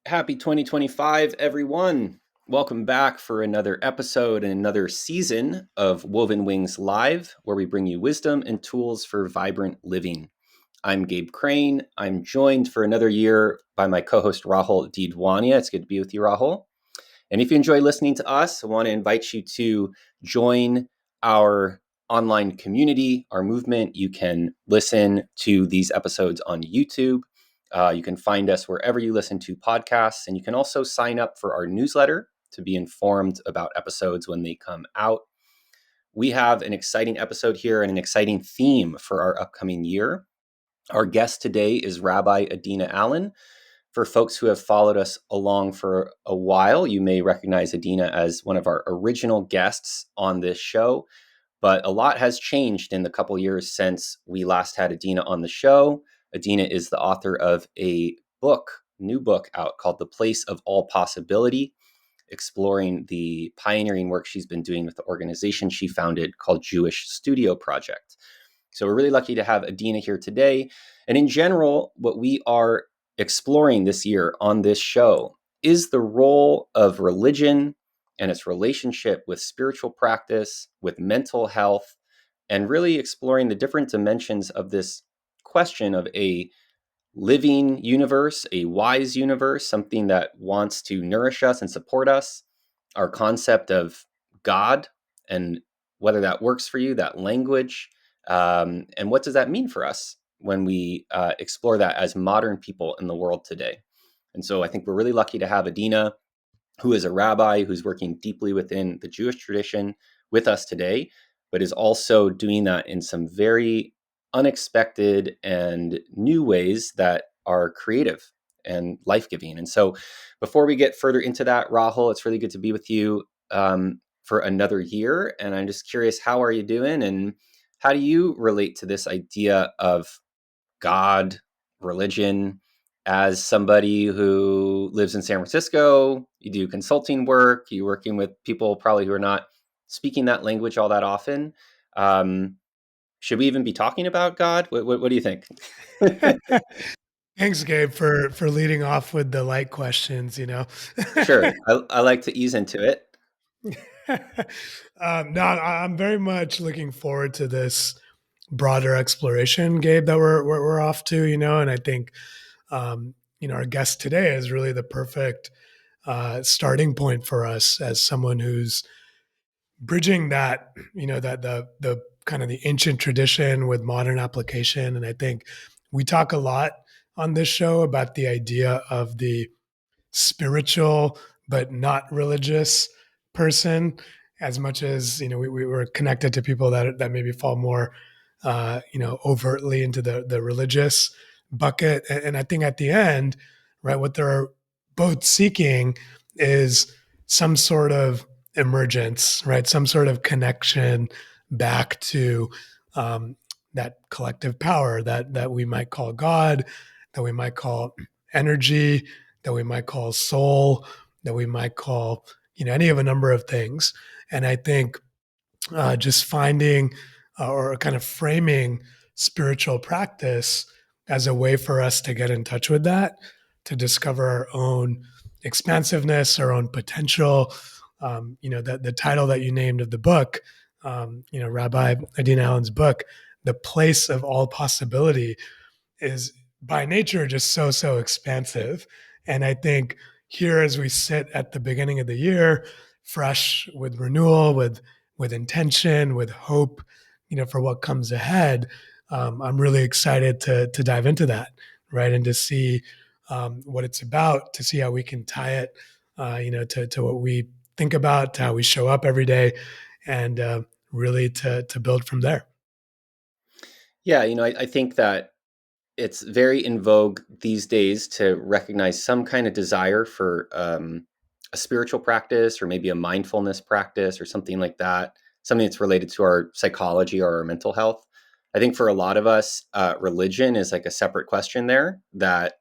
Happy 2025, everyone. Welcome back for another episode and another season of Woven Wings Live, where we bring you wisdom and tools for vibrant living. I'm Gabe Crane. I'm joined for another year by my co-host Rahul Didwania. It's good to be with you, Rahul. And if you enjoy listening to us, I want to invite you to join our online community, our movement. You can listen to these episodes on YouTube. You can find us wherever you listen to podcasts, and you can also sign up for our newsletter to be informed about episodes when they come out. We have an exciting episode here and an exciting theme for our upcoming year. Our guest today is Rabbi Adina Allen. For folks who have followed us along for a while, you may recognize Adina as one of our original guests on this show. But a lot has changed in the couple years since we last had Adina on the show. Adina is the author of a new book out called The Place of All Possibility, exploring the pioneering work she's been doing with the organization she founded called Jewish Studio Project. So we're really lucky to have Adina here today. And in general, what we are exploring this year on this show is the role of religion and its relationship with spiritual practice, with mental health, and really exploring the different dimensions of this question of a living universe, a wise universe, something that wants to nourish us and support us, our concept of God and whether that works for you, that language, and what does that mean for us when we explore that as modern people in the world today. And so I think we're really lucky to have Adina, who is a rabbi who's working deeply within the Jewish tradition, with us today, but is also doing that in some very unexpected and new ways that are creative and life-giving. And so before we get further into that, Rahul, it's really good to be with you for another year. And I'm just curious, how are you doing? And how do you relate to this idea of God, religion, as somebody who lives in San Francisco? You do consulting work, you're working with people probably who are not speaking that language all that often. Um, should we even be talking about God? What do you think? Thanks, Gabe, for leading off with the light questions. Sure. I like to ease into it. No, I'm very much looking forward to this broader exploration, Gabe, that we're off to. And I think our guest today is really the perfect starting point for us as someone who's bridging that, that the kind of the ancient tradition with modern application. And I think we talk a lot on this show about the idea of the spiritual but not religious person, as much as we were connected to people that maybe fall more overtly into the religious bucket. And I think at the end, right, what they're both seeking is some sort of emergence, right, some sort of connection back to that collective power that we might call God, that we might call energy, that we might call soul, that we might call any of a number of things. And I think just finding or kind of framing spiritual practice as a way for us to get in touch with that, to discover our own expansiveness, our own potential. The title that you named of the book, Rabbi Adina Allen's book, The Place of All Possibility, is by nature just so expansive. And I think here, as we sit at the beginning of the year, fresh with renewal, with intention, with hope, for what comes ahead, I'm really excited to dive into that, right, and to see what it's about, to see how we can tie it, to what we think about, to how we show up every day, and really to build from there. Yeah, I think that it's very in vogue these days to recognize some kind of desire for a spiritual practice or maybe a mindfulness practice or something like that, something that's related to our psychology or our mental health. I think for a lot of us, religion is like a separate question there that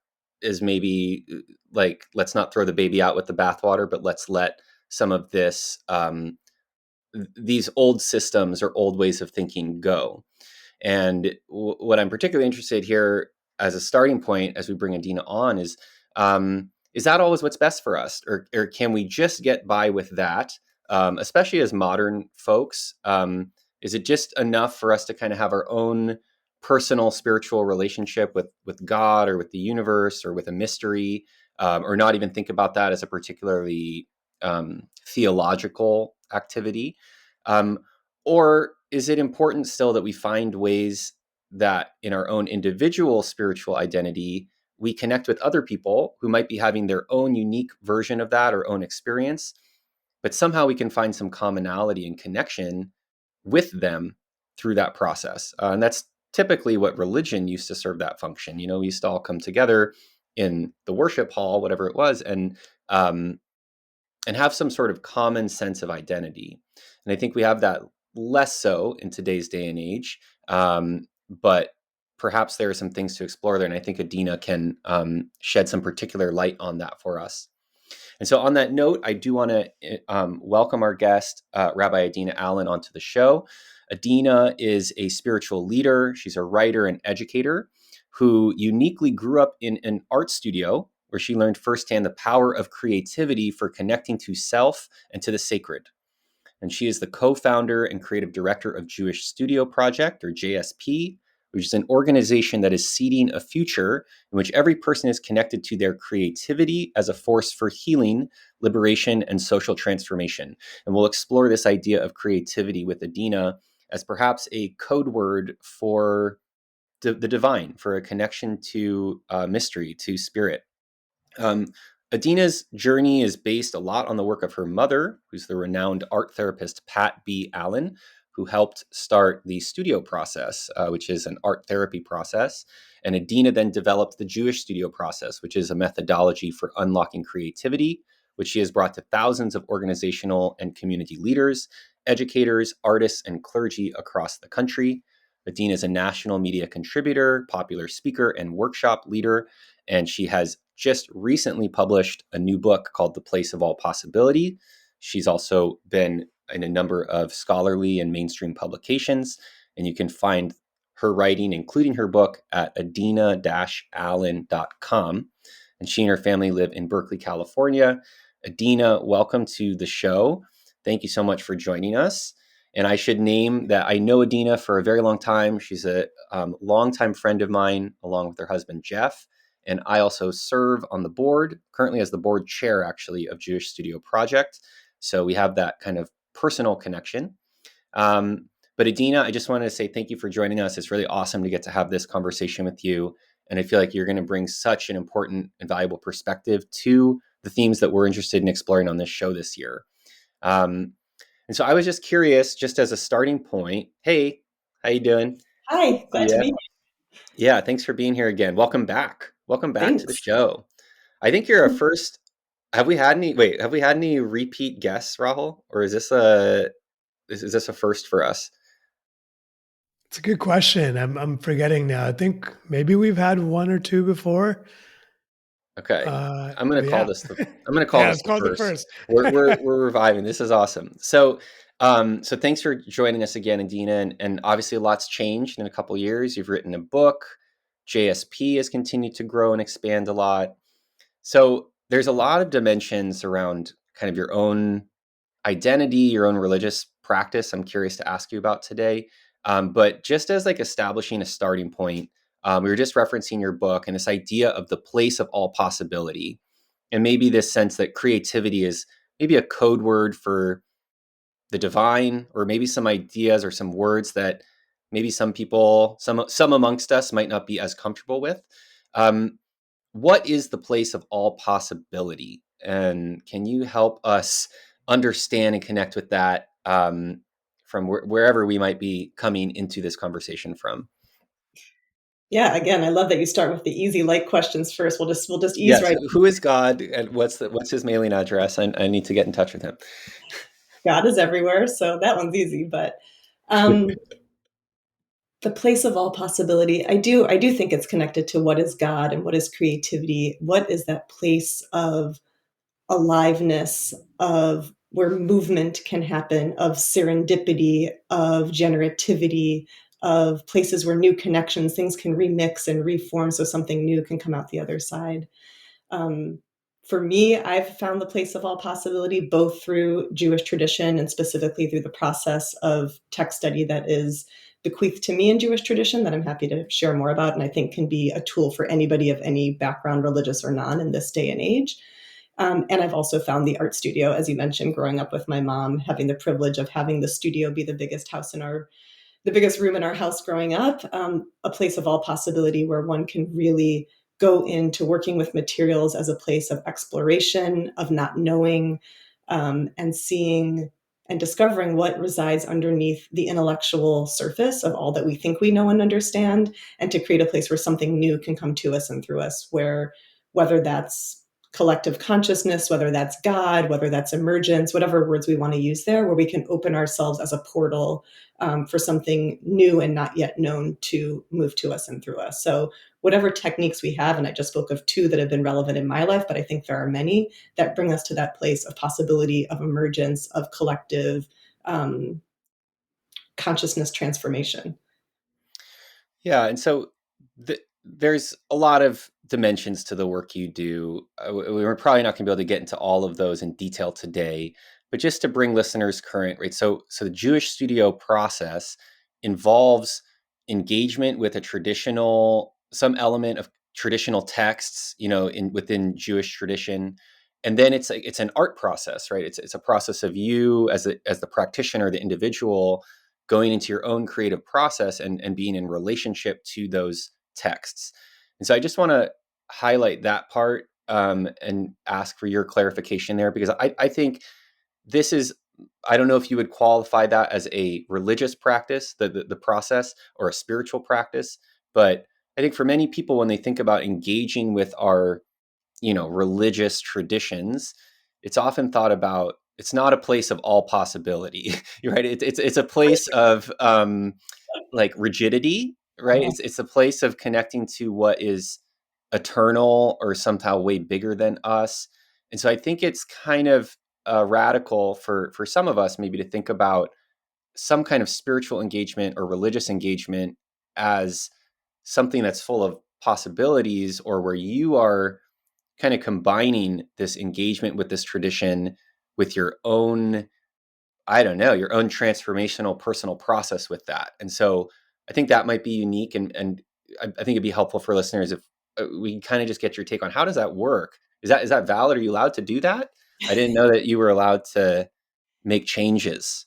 is maybe like, let's not throw the baby out with the bathwater, but let's let some of these old systems or old ways of thinking go. And what I'm particularly interested here as a starting point, as we bring Adina on, is is that always what's best for us, or can we just get by with that? Especially as modern folks, is it just enough for us to kind of have our own personal spiritual relationship with God or with the universe or with a mystery, or not even think about that as a particularly theological activity? Um, or is it important still that we find ways that in our own individual spiritual identity, we connect with other people who might be having their own unique version of that or own experience, but somehow we can find some commonality and connection with them through that process. And that's typically what religion used to serve that function. You know, we used to all come together in the worship hall, whatever it was, um, and have some sort of common sense of identity. And I think we have that less so in today's day and age. But perhaps there are some things to explore there. And I think Adina can shed some particular light on that for us. And so, on that note, I do want to welcome our guest, Rabbi Adina Allen, onto the show. Adina is a spiritual leader. She's a writer and educator who uniquely grew up in an art studio where she learned firsthand the power of creativity for connecting to self and to the sacred. And she is the co-founder and creative director of Jewish Studio Project, or JSP, which is an organization that is seeding a future in which every person is connected to their creativity as a force for healing, liberation, and social transformation. And we'll explore this idea of creativity with Adina as perhaps a code word for the divine, for a connection to mystery, to spirit. Um, Adina's journey is based a lot on the work of her mother, who's the renowned art therapist Pat B. Allen, who helped start the studio process, which is an art therapy process. And Adina then developed the Jewish studio process, which is a methodology for unlocking creativity, which she has brought to thousands of organizational and community leaders, educators, artists, and clergy across the country. Adina is a national media contributor, popular speaker, and workshop leader, and she has just recently published a new book called The Place of All Possibility. She's also been in a number of scholarly and mainstream publications, and you can find her writing, including her book, at adina-allen.com. And she and her family live in Berkeley, California. Adina, welcome to the show. Thank you so much for joining us. And I should name that I know Adina for a very long time. She's a longtime friend of mine, along with her husband, Jeff. And I also serve on the board, currently as the board chair, actually, of Jewish Studio Project. So we have that kind of personal connection. But Adina, I just wanted to say thank you for joining us. It's really awesome to get to have this conversation with you. And I feel like you're going to bring such an important and valuable perspective to the themes that we're interested in exploring on this show this year. And so I was just curious, just as a starting point. Hey, how you doing? Hi, glad to Yeah. be here. Yeah, thanks for being here again. Welcome back. Welcome back to the Thanks. show. I think you're a first. Have we had any repeat guests, Rahul? Or is this a first for us? It's a good question. I'm forgetting now. I think maybe we've had one or two before. Okay. I'm going But to call yeah, this I'm going to call yeah, this it's the called the first. first. We're reviving. This is awesome. So thanks for joining us again, Adina. And obviously a lot's changed in a couple of years. You've written a book. JSP has continued to grow and expand a lot. So there's a lot of dimensions around kind of your own identity, your own religious practice. I'm curious to ask you about today. But just as like establishing a starting point, we were just referencing your book and this idea of the place of all possibility, and maybe this sense that creativity is maybe a code word for the divine, or maybe some ideas or some words that maybe some people, some amongst us, might not be as comfortable with. Um, what is the place of all possibility? And can you help us understand and connect with that from wherever we might be coming into this conversation from? Yeah, again, I love that you start with the easy light questions first. We'll just ease Yes. right. Who is God, and what's his mailing address? I need to get in touch with him. God is everywhere, so that one's easy. But um, the place of all possibility, I do think it's connected to what is God and what is creativity. What is that place of aliveness, of where movement can happen, of serendipity, of generativity, of places where new connections, things can remix and reform so something new can come out the other side. Um, For me, I've found the place of all possibility, both through Jewish tradition and specifically through the process of text study that is bequeathed to me in Jewish tradition that I'm happy to share more about, and I think can be a tool for anybody of any background, religious or non, in this day and age. And I've also found the art studio, as you mentioned, growing up with my mom, having the privilege of having the studio be the biggest room in our house growing up, a place of all possibility where one can really go into working with materials as a place of exploration, of not knowing, and seeing and discovering what resides underneath the intellectual surface of all that we think we know and understand, and to create a place where something new can come to us and through us, where whether that's collective consciousness, whether that's God, whether that's emergence, whatever words we want to use there, where we can open ourselves as a portal for something new and not yet known to move to us and through us. So whatever techniques we have, and I just spoke of two that have been relevant in my life, but I think there are many that bring us to that place of possibility, of emergence, of collective um, consciousness transformation. Yeah, and so there's a lot of dimensions to the work you do. We're probably not going to be able to get into all of those in detail today, but just to bring listeners current, right? So the Jewish studio process involves engagement with some element of traditional texts, in within Jewish tradition, and then it's an art process, right? It's a process of you as the practitioner, the individual, going into your own creative process and being in relationship to those texts. And so I just want to highlight that part, and ask for your clarification there, because I think this is, I don't know if you would qualify that as a religious practice, the process, or a spiritual practice. But I think for many people, when they think about engaging with our, religious traditions, it's often thought about, it's not a place of all possibility, right? It's a place of like rigidity, right? Uh-huh. It's a place of connecting to what is eternal or somehow way bigger than us. And so I think it's kind of radical for some of us maybe to think about some kind of spiritual engagement or religious engagement as something that's full of possibilities, or where you are kind of combining this engagement with this tradition with your own, I don't know, your own transformational personal process with that. And so I think that might be unique. And I think it'd be helpful for listeners if we can kind of just get your take on how does that work? Is that valid? Are you allowed to do that? I didn't know that you were allowed to make changes.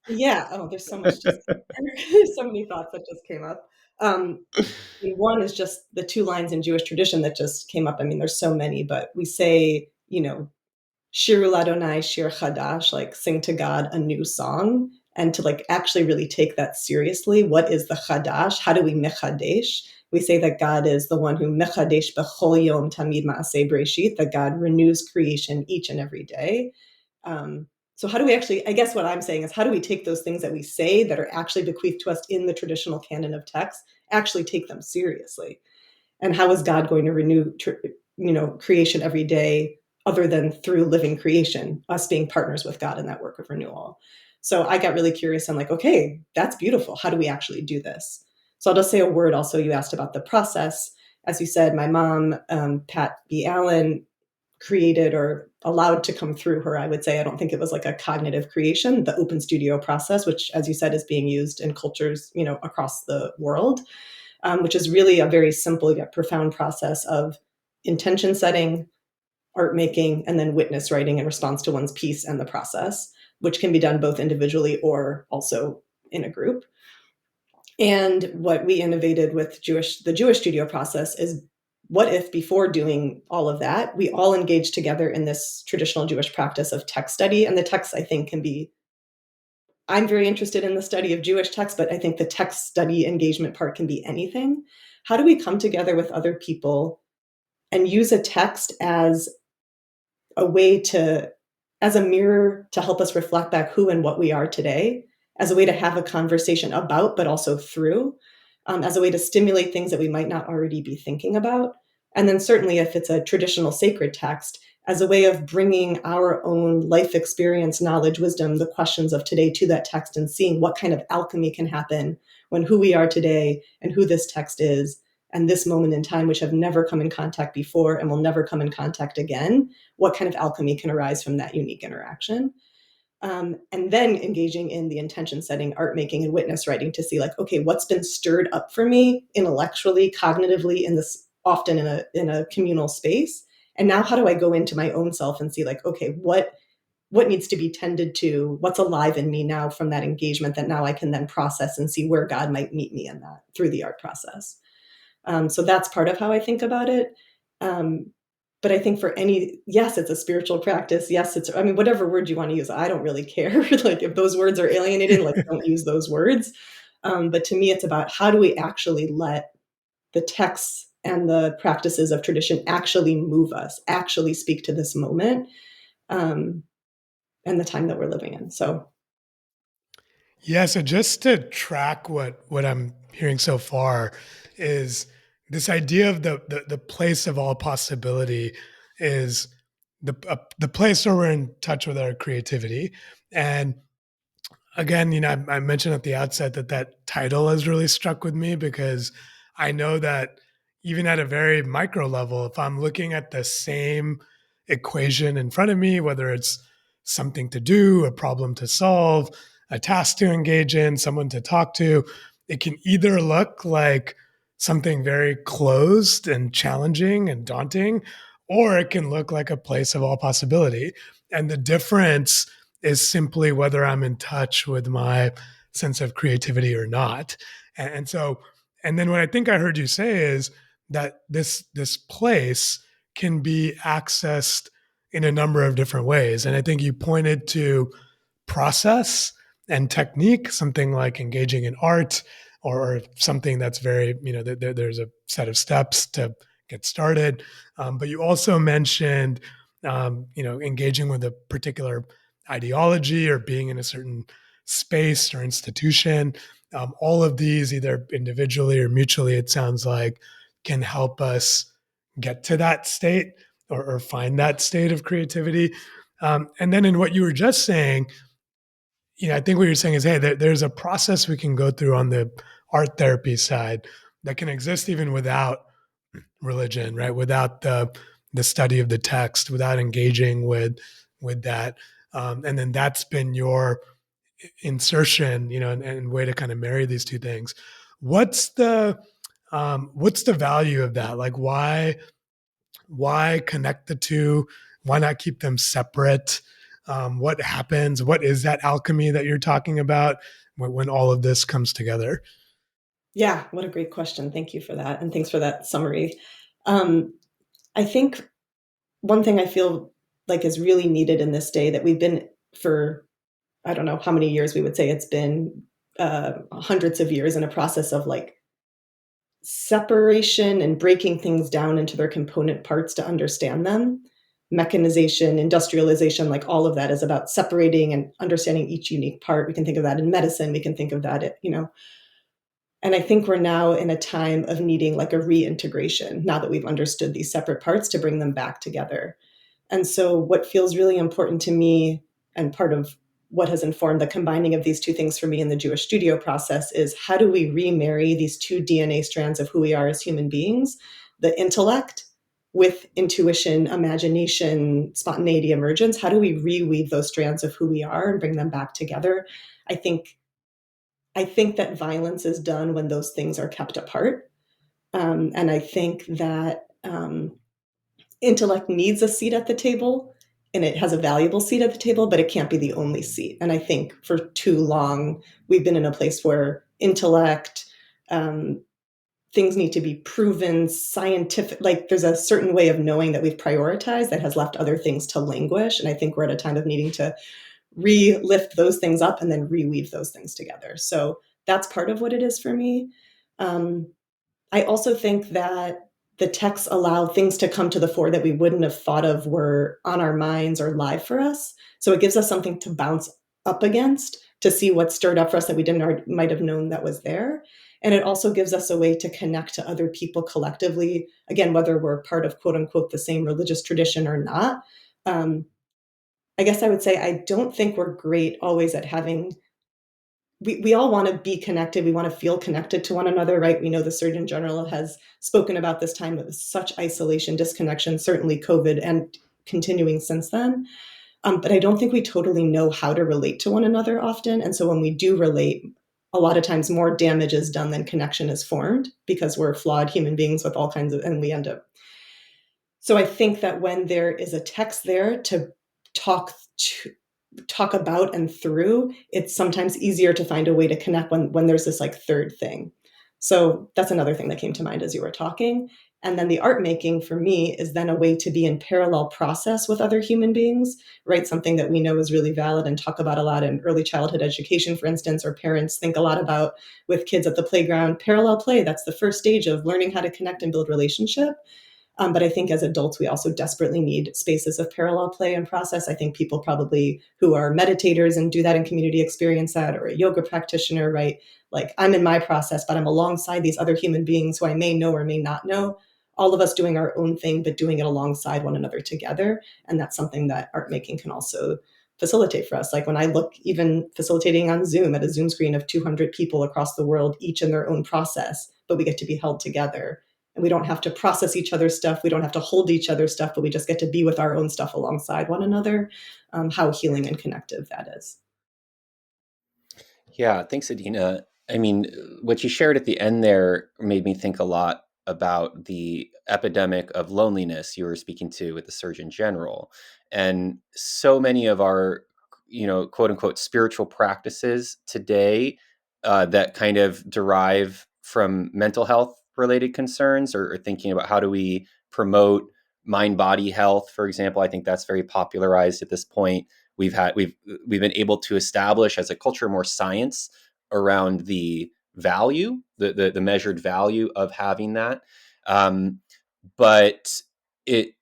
Yeah. Oh, there's so much just there's so many thoughts that just came up. Um, One is just the two lines in Jewish tradition that just came up. I mean, there's so many, but we say, Shiru Ladonai Shir Chadash, like sing to God a new song, and to like actually really take that seriously. What is the Chadash? How do we mechadesh? We say that God is the one who mechadesh b'chol yom tamid ma'aseh breshit, that God renews creation each and every day. So how do we actually, I guess what I'm saying is, how do we take those things that we say that are actually bequeathed to us in the traditional canon of text, actually take them seriously? And how is God going to renew creation every day, other than through living creation, us being partners with God in that work of renewal? So I got really curious. I'm like, okay, that's beautiful. How do we actually do this? So I'll just say a word. Also, you asked about the process. As you said, my mom, Pat B. Allen, created, or allowed to come through her, I would say, I don't think it was like a cognitive creation, the open studio process, which, as you said, is being used in cultures, across the world, which is really a very simple yet profound process of intention setting, art making, and then witness writing in response to one's piece and the process, which can be done both individually or also in a group. And what we innovated with the Jewish studio process is, what if before doing all of that, we all engage together in this traditional Jewish practice of text study? And the text, I think, can be, I'm very interested in the study of Jewish text, but I think the text study engagement part can be anything. How do we come together with other people and use a text as a way to, as a mirror to help us reflect back who and what we are today, as a way to have a conversation about, but also through, as a way to stimulate things that we might not already be thinking about. And then certainly if it's a traditional sacred text, as a way of bringing our own life experience, knowledge, wisdom, the questions of today to that text, and seeing what kind of alchemy can happen when who we are today and who this text is and this moment in time, which have never come in contact before and will never come in contact again, what kind of alchemy can arise from that unique interaction? And then engaging in the intention setting, art making, and witness writing to see, like, okay, what's been stirred up for me intellectually, cognitively, in this often in a communal space, and now how do I go into my own self and see, like, okay, what needs to be tended to, what's alive in me now from that engagement that now I can then process and see where God might meet me in that through the art process. So that's part of how I think about it. Um, but I think for any, yes, it's a spiritual practice. Yes, it's, I mean, whatever word you want to use, I don't really care. Like if those words are alienating, like don't use those words. But to me, it's about how do we actually let the texts and the practices of tradition actually move us, actually speak to this moment um, and the time that we're living in. So Yeah, so just to track what I'm hearing so far is this idea of the place of all possibility is the place where we're in touch with our creativity. And again, I mentioned at the outset that that title has really struck with me because I know that even at a very micro level, if I'm looking at the same equation in front of me, whether it's something to do, a problem to solve, a task to engage in, someone to talk to, it can either look like something very closed and challenging and daunting, or it can look like a place of all possibility. And the difference is simply whether I'm in touch with my sense of creativity or not. And so, and then what I think I heard you say is that this place can be accessed in a number of different ways. And I think you pointed to process and technique, something like engaging in art or something that's very, there's a set of steps to get started. But you also mentioned, engaging with a particular ideology or being in a certain space or institution. All of these, either individually or mutually, it sounds like, can help us get to that state or find that state of creativity. And then in what you were just saying, I think what you're saying is, hey, there's a process we can go through on the art therapy side that can exist even without religion, right? Without the study of the text, without engaging with that, and then that's been your insertion, and way to kind of marry these two things. What's the value of that? Like, why connect the two? Why not keep them separate? What happens? What is that alchemy that you're talking about when all of this comes together? yeah, what a great question. Thank you for that. And thanks for that summary. Um, I think one thing I feel like is really needed in this day that we've been for, I don't know how many years we would say it's been, hundreds of years in a process of like separation and breaking things down into their component parts to understand them. Mechanization, industrialization, like all of that is about separating and understanding each unique part. We can think of that in medicine. We can think of that at, and I think we're now in a time of needing like a reintegration now that we've understood these separate parts to bring them back together. And so, what feels really important to me, and part of what has informed the combining of these two things for me in the Jewish studio process, is how do we remarry these two DNA strands of who we are as human beings, the intellect with intuition, imagination, spontaneity, emergence? How do we reweave those strands of who we are and bring them back together? I think I think that violence is done when those things are kept apart. And I think that intellect needs a seat at the table and it has a valuable seat at the table, but it can't be the only seat. And I think for too long, we've been in a place where intellect, um, things need to be proven scientific. Like there's a certain way of knowing that we've prioritized that has left other things to languish. And I think we're at a time of needing to re-lift those things up and then reweave those things together. So that's part of what it is for me. Um, I also think that the texts allow things to come to the fore that we wouldn't have thought of were on our minds or live for us. So it gives us something to bounce up against to see what stirred up for us that we didn't might have known that was there. And it also gives us a way to connect to other people collectively, again, whether we're part of quote unquote the same religious tradition or not. Um, I guess I would say I don't think we're great always at having we all want to be connected. We want to feel connected to one another, right? We know the Surgeon General has spoken about this time of such isolation, disconnection, certainly COVID, and continuing since then. But I don't think we totally know how to relate to one another often. And so when we do relate, a lot of times more damage is done than connection is formed, because we're flawed human beings with all kinds of, and we end up. So I think that when there is a text there to talk to, talk about and through, it's sometimes easier to find a way to connect when there's this like third thing. So that's another thing that came to mind as you were talking. And then the art making for me is then a way to be in parallel process with other human beings, right? Something that we know is really valid and talk about a lot in early childhood education, for instance, or parents think a lot about with kids at the playground. Parallel play, that's the first stage of learning how to connect and build relationship. But I think as adults, we also desperately need spaces of parallel play and process. I think people probably who are meditators and do that in community experience that, or a yoga practitioner, right? Like I'm in my process, but I'm alongside these other human beings who I may know or may not know. All of us doing our own thing, but doing it alongside one another together. And that's something that art making can also facilitate for us. Like when I look, even facilitating on Zoom at a Zoom screen of 200 people across the world, each in their own process, but we get to be held together, and we don't have to process each other's stuff. We don't have to hold each other's stuff, but we just get to be with our own stuff alongside one another. How healing and connective that is. Yeah, thanks, Adina. I mean, what you shared at the end there made me think a lot about the epidemic of loneliness you were speaking to with the Surgeon General. And so many of our, quote unquote, spiritual practices today that kind of derive from mental health related concerns, or thinking about how do we promote mind body health, for example. I think that's very popularized at this point. We've been able to establish as a culture more science around the value, the measured value of having that, um, but it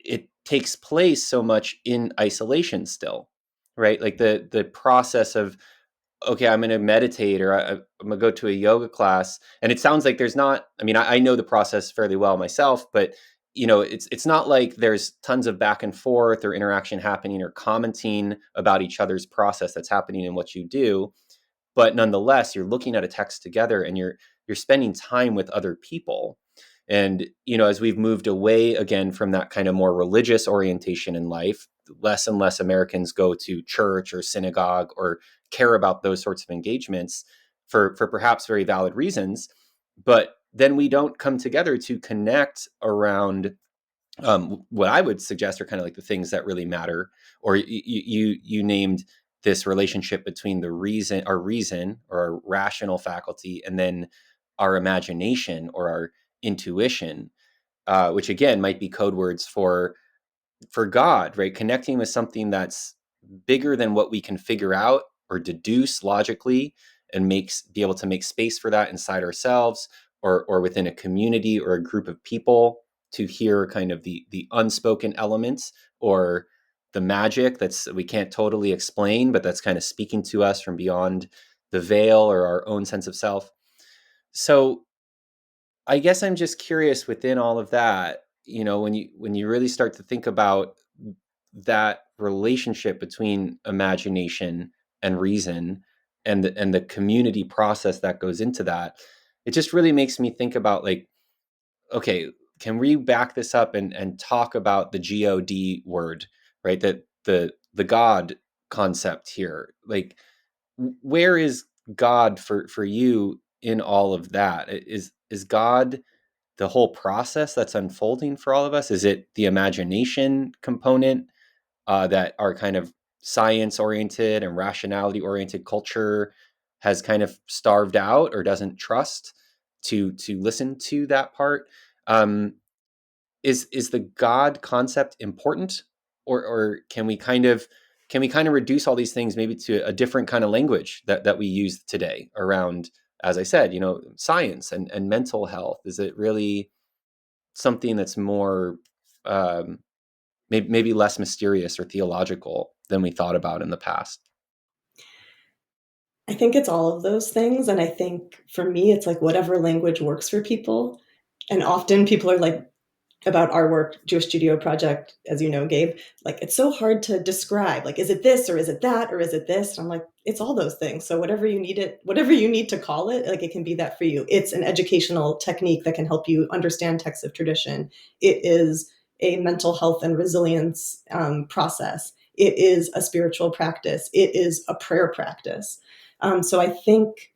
it takes place so much in isolation still, right? Like the process of, okay, I'm going to meditate, or I'm going to go to a yoga class. And it sounds like there's not, I mean, I know the process fairly well myself, but it's not like there's tons of back and forth or interaction happening or commenting about each other's process that's happening in what you do. But nonetheless, you're looking at a text together, and you're spending time with other people. And as we've moved away again from that kind of more religious orientation in life, less and less Americans go to church or synagogue or care about those sorts of engagements for perhaps very valid reasons. But then we don't come together to connect around what I would suggest are kind of like the things that really matter. Or you named this relationship between our reason or our rational faculty, and then our imagination or our intuition, which again might be code words for God, right? Connecting with something that's bigger than what we can figure out or deduce logically, and be able to make space for that inside ourselves, or within a community or a group of people, to hear kind of the unspoken elements, or the magic that's we can't totally explain, but that's kind of speaking to us from beyond the veil or our own sense of self. So I guess I'm just curious, within all of that, when you really start to think about that relationship between imagination and reason, and the community process that goes into that, it just really makes me think about, like, okay, can we back this up and talk about the God word, right? That the God concept here, like, where is God for you in all of that? Is God the whole process that's unfolding for all of us? Is it the imagination component that our kind of science oriented and rationality oriented culture has kind of starved out or doesn't trust to listen to that part? Um, is the God concept important, or can we kind of reduce all these things maybe to a different kind of language that we use today around, as I said, science and mental health? Is it really something that's more um, maybe less mysterious or theological than we thought about in the past? I think it's all of those things. And I think for me, it's like whatever language works for people. And often people are like, about our work, Jewish Studio Project, as you know, Gabe, like it's so hard to describe. Like, is it this or is it that or is it this? And I'm like, it's all those things. So whatever you need it, whatever you need to call it, like it can be that for you. It's an educational technique that can help you understand texts of tradition. It is a mental health and resilience process. It is a spiritual practice. It is a prayer practice. So I think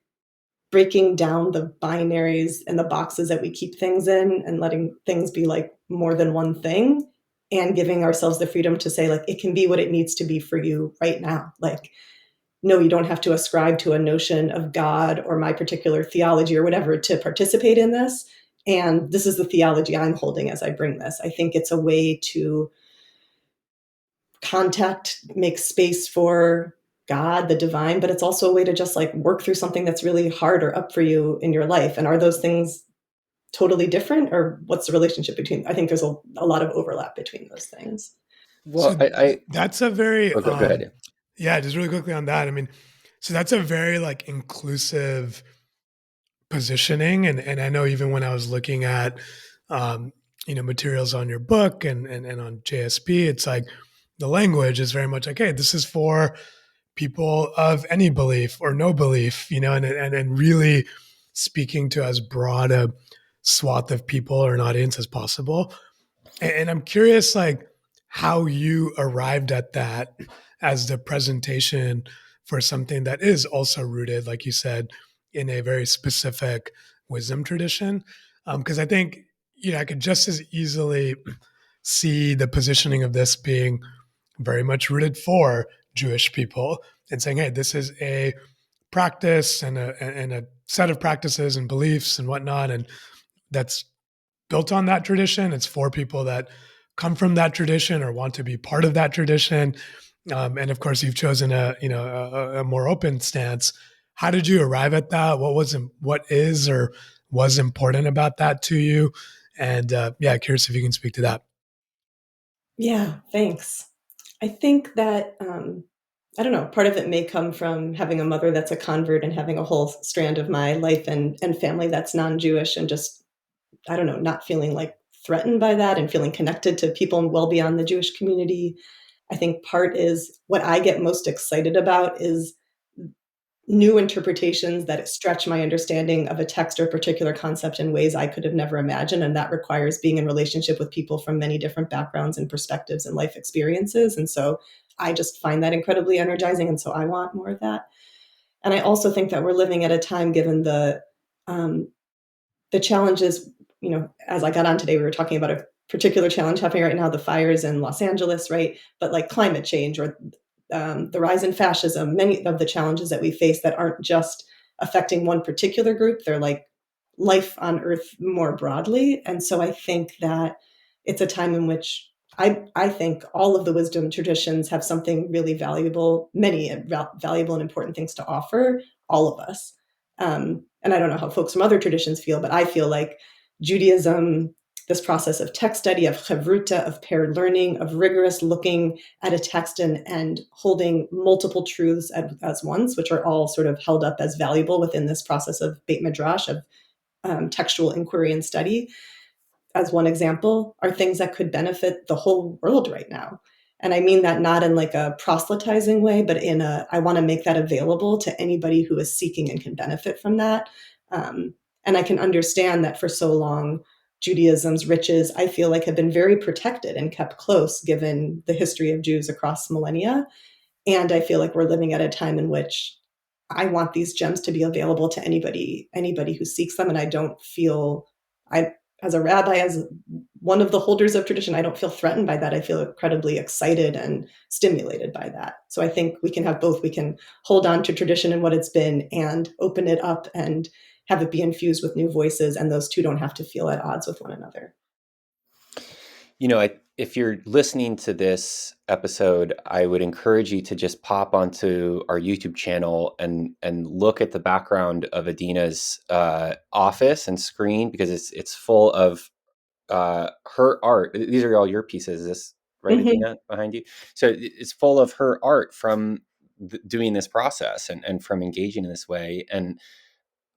breaking down the binaries and the boxes that we keep things in and letting things be like more than one thing and giving ourselves the freedom to say like it can be what it needs to be for you right now. Like no, you don't have to ascribe to a notion of God or my particular theology or whatever to participate in this, and this is the theology I'm holding as I bring this. I think it's a way to contact, make space for God, the divine, but it's also a way to just like work through something that's really hard or up for you in your life. And are those things totally different, or what's the relationship between? I think there's a lot of overlap between those things. Well, So that's a very oh, go ahead. yeah, just really quickly on that. I mean, so that's a very like inclusive positioning, and I know even when I was looking at um, materials on your book and on JSP, it's like the language is very much like, hey, this is for people of any belief or no belief, and really speaking to as broad a swath of people or an audience as possible. And I'm curious, like, how you arrived at that as the presentation for something that is also rooted, like you said, in a very specific wisdom tradition. Because I think, I could just as easily see the positioning of this being very much rooted for Jewish people and saying, hey, this is a practice and a set of practices and beliefs and whatnot. And that's built on that tradition. It's for people that come from that tradition or want to be part of that tradition. And of course, you've chosen a more open stance. How did you arrive at that? What is or was important about that to you? And yeah, curious if you can speak to that. Yeah, thanks. I think that I don't know, part of it may come from having a mother that's a convert and having a whole strand of my life and family that's non-Jewish, and just I don't know, not feeling like threatened by that and feeling connected to people well beyond the Jewish community. I think part is what I get most excited about is new interpretations that stretch my understanding of a text or a particular concept in ways I could have never imagined. And that requires being in relationship with people from many different backgrounds and perspectives and life experiences. And so I just find that incredibly energizing. And so I want more of that. And I also think that we're living at a time, given um, the challenges, as I got on today, we were talking about a particular challenge happening right now, the fires in Los Angeles, right? But like climate change or the rise in fascism, many of the challenges that we face that aren't just affecting one particular group, they're like life on Earth more broadly. And so I think that it's a time in which I think all of the wisdom traditions have something really valuable, many valuable and important things to offer all of us. And I don't know how folks from other traditions feel, but I feel like Judaism, this process of text study, of chavruta, of paired learning, of rigorous looking at a text and holding multiple truths as once, which are all sort of held up as valuable within this process of Beit Midrash, of textual inquiry and study, as one example, are things that could benefit the whole world right now. And I mean that not in like a proselytizing way, but in I want to make that available to anybody who is seeking and can benefit from that. And I can understand that for so long, Judaism's riches, I feel like, have been very protected and kept close given the history of Jews across millennia. And I feel like we're living at a time in which I want these gems to be available to anybody who seeks them. And I don't feel, I, as a rabbi, as one of the holders of tradition, I don't feel threatened by that. I feel incredibly excited and stimulated by that. So I think we can have both. We can hold on to tradition and what it's been and open it up and have it be infused with new voices. And those two don't have to feel at odds with one another. If you're listening to this episode, I would encourage you to just pop onto our YouTube channel and look at the background of Adina's office and screen, because it's full of her art. These are all your pieces. Is this right, Mm-hmm. Adina, behind you? So it's full of her art from doing this process and from engaging in this way. And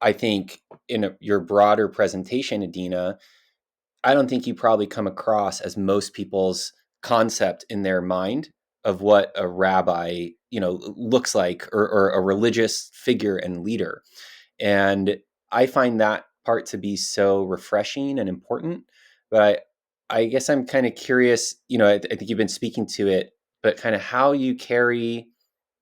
I think in your broader presentation, Adina, I don't think you probably come across as most people's concept in their mind of what a rabbi, looks like, or a religious figure and leader. And I find that part to be so refreshing and important. But I guess I'm kind of curious, I think you've been speaking to it, but kind of how you carry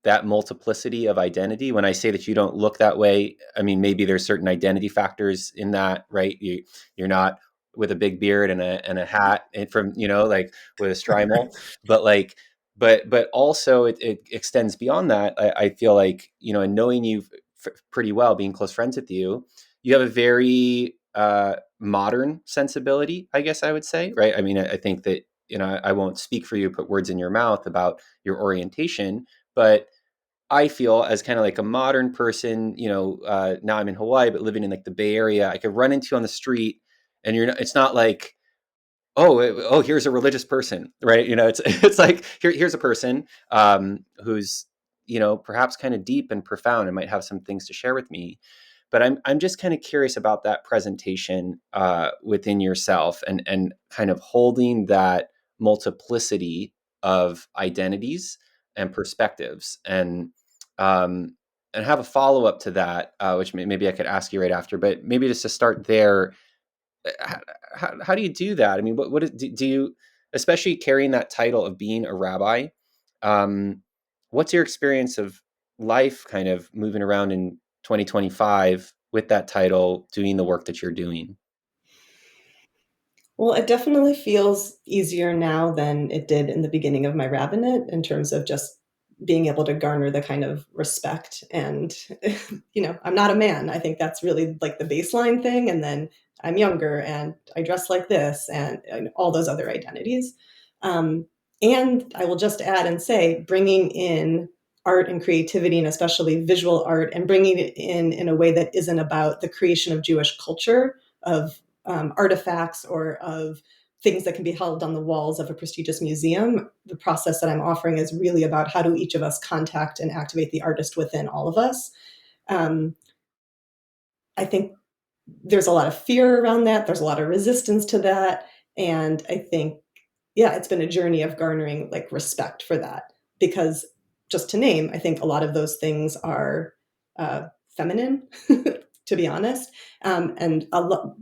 that multiplicity of identity. When I say that you don't look that way, I mean, maybe there's certain identity factors in that, right? You're not with a big beard and a hat and from, like with a strimal, but like, but also it extends beyond that. I feel like, and knowing you pretty well, being close friends with you, you have a very modern sensibility, I guess I would say, right? I mean, I think that, I won't speak for you, put words in your mouth about your orientation, but I feel as kind of like a modern person, now I'm in Hawaii, but living in like the Bay Area, I could run into you on the street and it's not like, oh, here's a religious person, right? It's like, here's a person who's, perhaps kind of deep and profound and might have some things to share with me. But I'm just kind of curious about that presentation within yourself and kind of holding that multiplicity of identities and perspectives, um, and have a follow up to that, which maybe I could ask you right after. But maybe just to start there, how, how do you do that? I mean, do you, especially carrying that title of being a rabbi? Um, what's your experience of life kind of moving around in 2025 with that title, doing the work that you're doing? Well, it definitely feels easier now than it did in the beginning of my rabbinate in terms of just being able to garner the kind of respect and I'm not a man. I think that's really like the baseline thing, and then I'm younger and I dress like this and all those other identities. Um, and I will just add and say, bringing in art and creativity, and especially visual art, and bringing it in a way that isn't about the creation of Jewish culture, of artifacts or of things that can be held on the walls of a prestigious museum. The process that I'm offering is really about how do each of us contact and activate the artist within all of us. Um, I think there's a lot of fear around that. There's a lot of resistance to that. And I think, yeah, it's been a journey of garnering like respect for that. Because just to name, I think a lot of those things are feminine, to be honest. And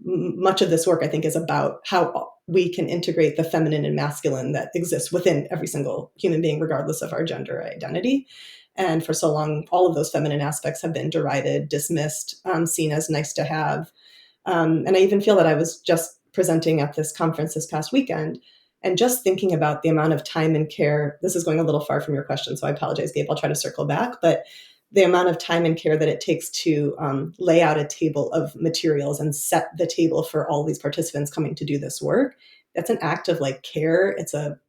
much of this work, I think, is about how we can integrate the feminine and masculine that exists within every single human being, regardless of our gender identity. And for so long, all of those feminine aspects have been derided, dismissed, seen as nice to have. And I even feel that I was just presenting at this conference this past weekend and just thinking about the amount of time and care. This is going a little far from your question, so I apologize, Gabe. I'll try to circle back. But the amount of time and care that it takes to lay out a table of materials and set the table for all these participants coming to do this work, that's an act of like care. It's a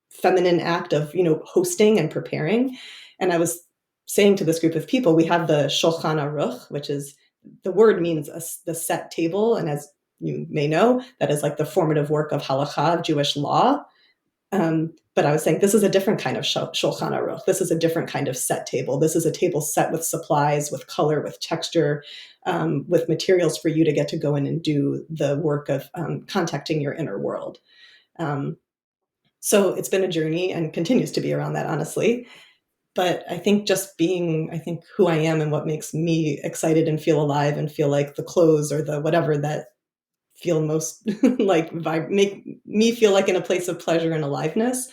feminine act of hosting and preparing. And I was saying to this group of people, we have the Shulchan Aruch, which is, the word means the set table, and as you may know, that is like the formative work of halakha, of Jewish law. But I was saying this is a different kind of Shulchan Aruch. This is a different kind of set table. This is a table set with supplies, with color, with texture, with materials for you to get to go in and do the work of contacting your inner world. So it's been a journey and continues to be around that, honestly. But I think just being, I think, who I am and what makes me excited and feel alive and feel like the clothes or the whatever that feel most like make me feel like in a place of pleasure and aliveness.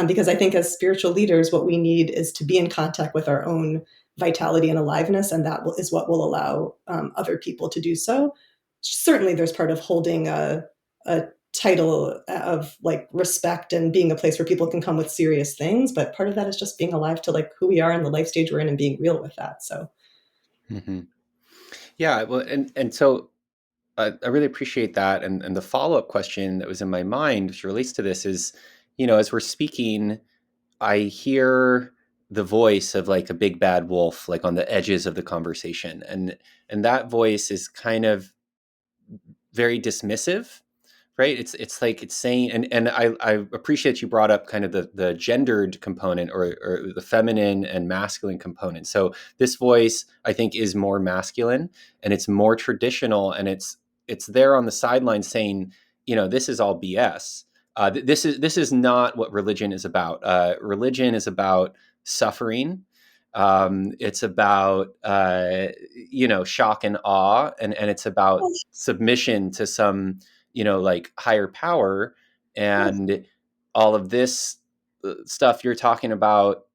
Because I think as spiritual leaders, what we need is to be in contact with our own vitality and aliveness, and that is what will allow other people to do so. Certainly, there's part of holding a title of like respect and being a place where people can come with serious things, but part of that is just being alive to like who we are and the life stage we're in and being real with that. So Hmm. Yeah, well, and so I really appreciate that. And the follow up question that was in my mind, which relates to this, is, as we're speaking, I hear the voice of like a big bad wolf, like on the edges of the conversation, and that voice is kind of very dismissive, right? It's like it's saying, and I appreciate you brought up kind of the gendered component, or the feminine and masculine component. So this voice, I think, is more masculine and it's more traditional, and it's there on the sideline saying, this is all BS. This is not what religion is about. Religion is about suffering. It's about shock and awe, and it's about submission to some like higher power, and all of this stuff you're talking about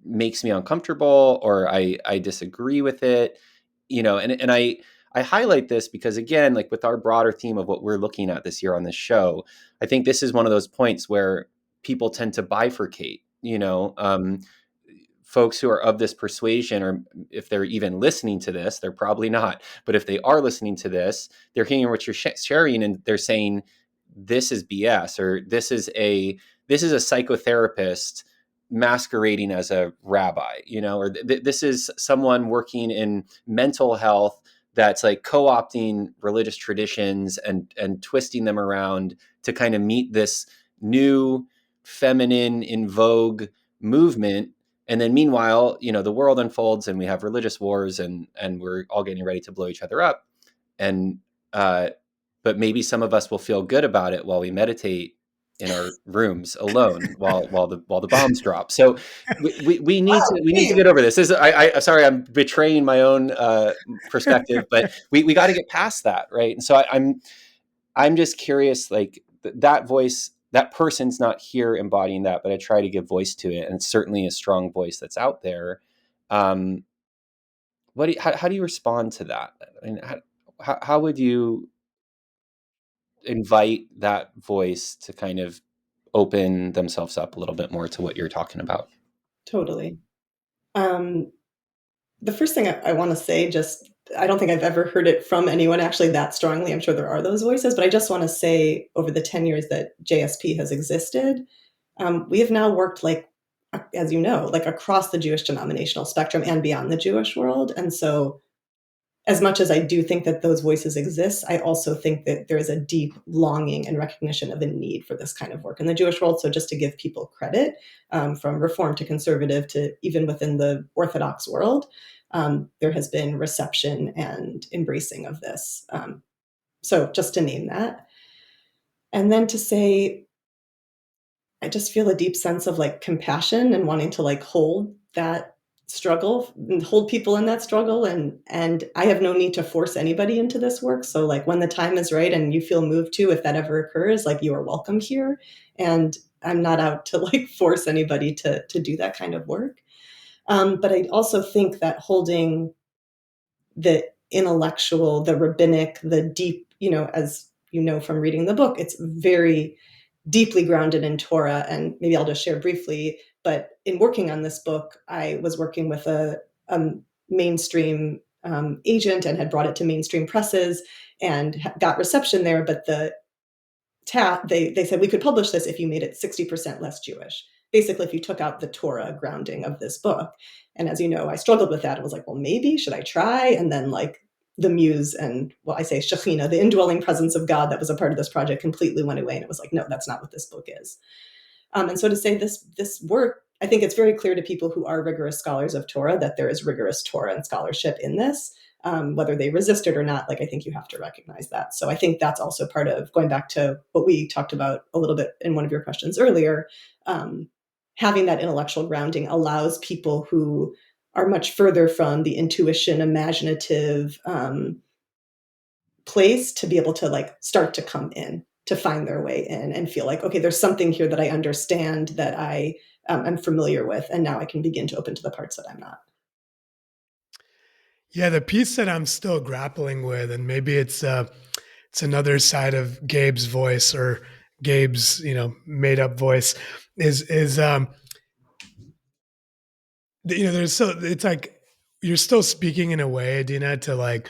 makes me uncomfortable, or I disagree with it, and I highlight this because, again, like with our broader theme of what we're looking at this year on this show, I think this is one of those points where people tend to bifurcate, folks who are of this persuasion, or if they're even listening to this, they're probably not, but if they are listening to this, they're hearing what you're sharing, and they're saying this is BS, or this is a psychotherapist masquerading as a rabbi, or this is someone working in mental health that's like co-opting religious traditions and twisting them around to kind of meet this new feminine in vogue movement. And then meanwhile, the world unfolds and we have religious wars, and we're all getting ready to blow each other up. And but maybe some of us will feel good about it while we meditate in our rooms alone while the bombs drop. So we need Wow, to theme. get over this. I sorry, I'm betraying my own perspective, but we got to get past that, right? And so I'm just curious, like that voice, that person's not here embodying that, but I try to give voice to it, and it's certainly a strong voice that's out there. Um, how do you respond to that? I mean, how would you invite that voice to kind of open themselves up a little bit more to what you're talking about? Totally. Um, the first thing I want to say, just I don't think I've ever heard it from anyone actually that strongly. I'm sure there are those voices, but I just want to say over the 10 years that JSP has existed, we have now worked like, as you know, like across the Jewish denominational spectrum and beyond the Jewish world. And so as much as I do think that those voices exist, I also think that there is a deep longing and recognition of a need for this kind of work in the Jewish world. So just to give people credit, from Reform to conservative to even within the Orthodox world, there has been reception and embracing of this. So just to name that. And then to say, I just feel a deep sense of like compassion and wanting to like hold that struggle and hold people in that struggle, and I have no need to force anybody into this work. So like when the time is right and you feel moved to, if that ever occurs, like you are welcome here, and I'm not out to like force anybody to do that kind of work. But I also think that holding the intellectual, the rabbinic, the deep, as you know from reading the book, it's very deeply grounded in Torah. And maybe I'll just share briefly, but in working on this book, I was working with a mainstream agent and had brought it to mainstream presses and got reception there. But they said we could publish this if you made it 60% less Jewish. Basically, if you took out the Torah grounding of this book. And as you know, I struggled with that. I was like, well, maybe should I try? And then like the muse and, well, I say Shekhinah, the indwelling presence of God that was a part of this project, completely went away. And it was like, no, that's not what this book is. And so to say this work, I think it's very clear to people who are rigorous scholars of Torah that there is rigorous Torah and scholarship in this. Whether they resist it or not, like I think you have to recognize that. So I think that's also part of going back to what we talked about a little bit in one of your questions earlier. Having that intellectual grounding allows people who are much further from the intuition, imaginative place to be able to like start to come in, to find their way in and feel like, okay, there's something here that I understand, that I am familiar with, and now I can begin to open to the parts that I'm not. Yeah, the piece that I'm still grappling with, and maybe it's another side of Gabe's voice, or Gabe's made up voice, is there's so it's like you're still speaking in a way, Adina, to like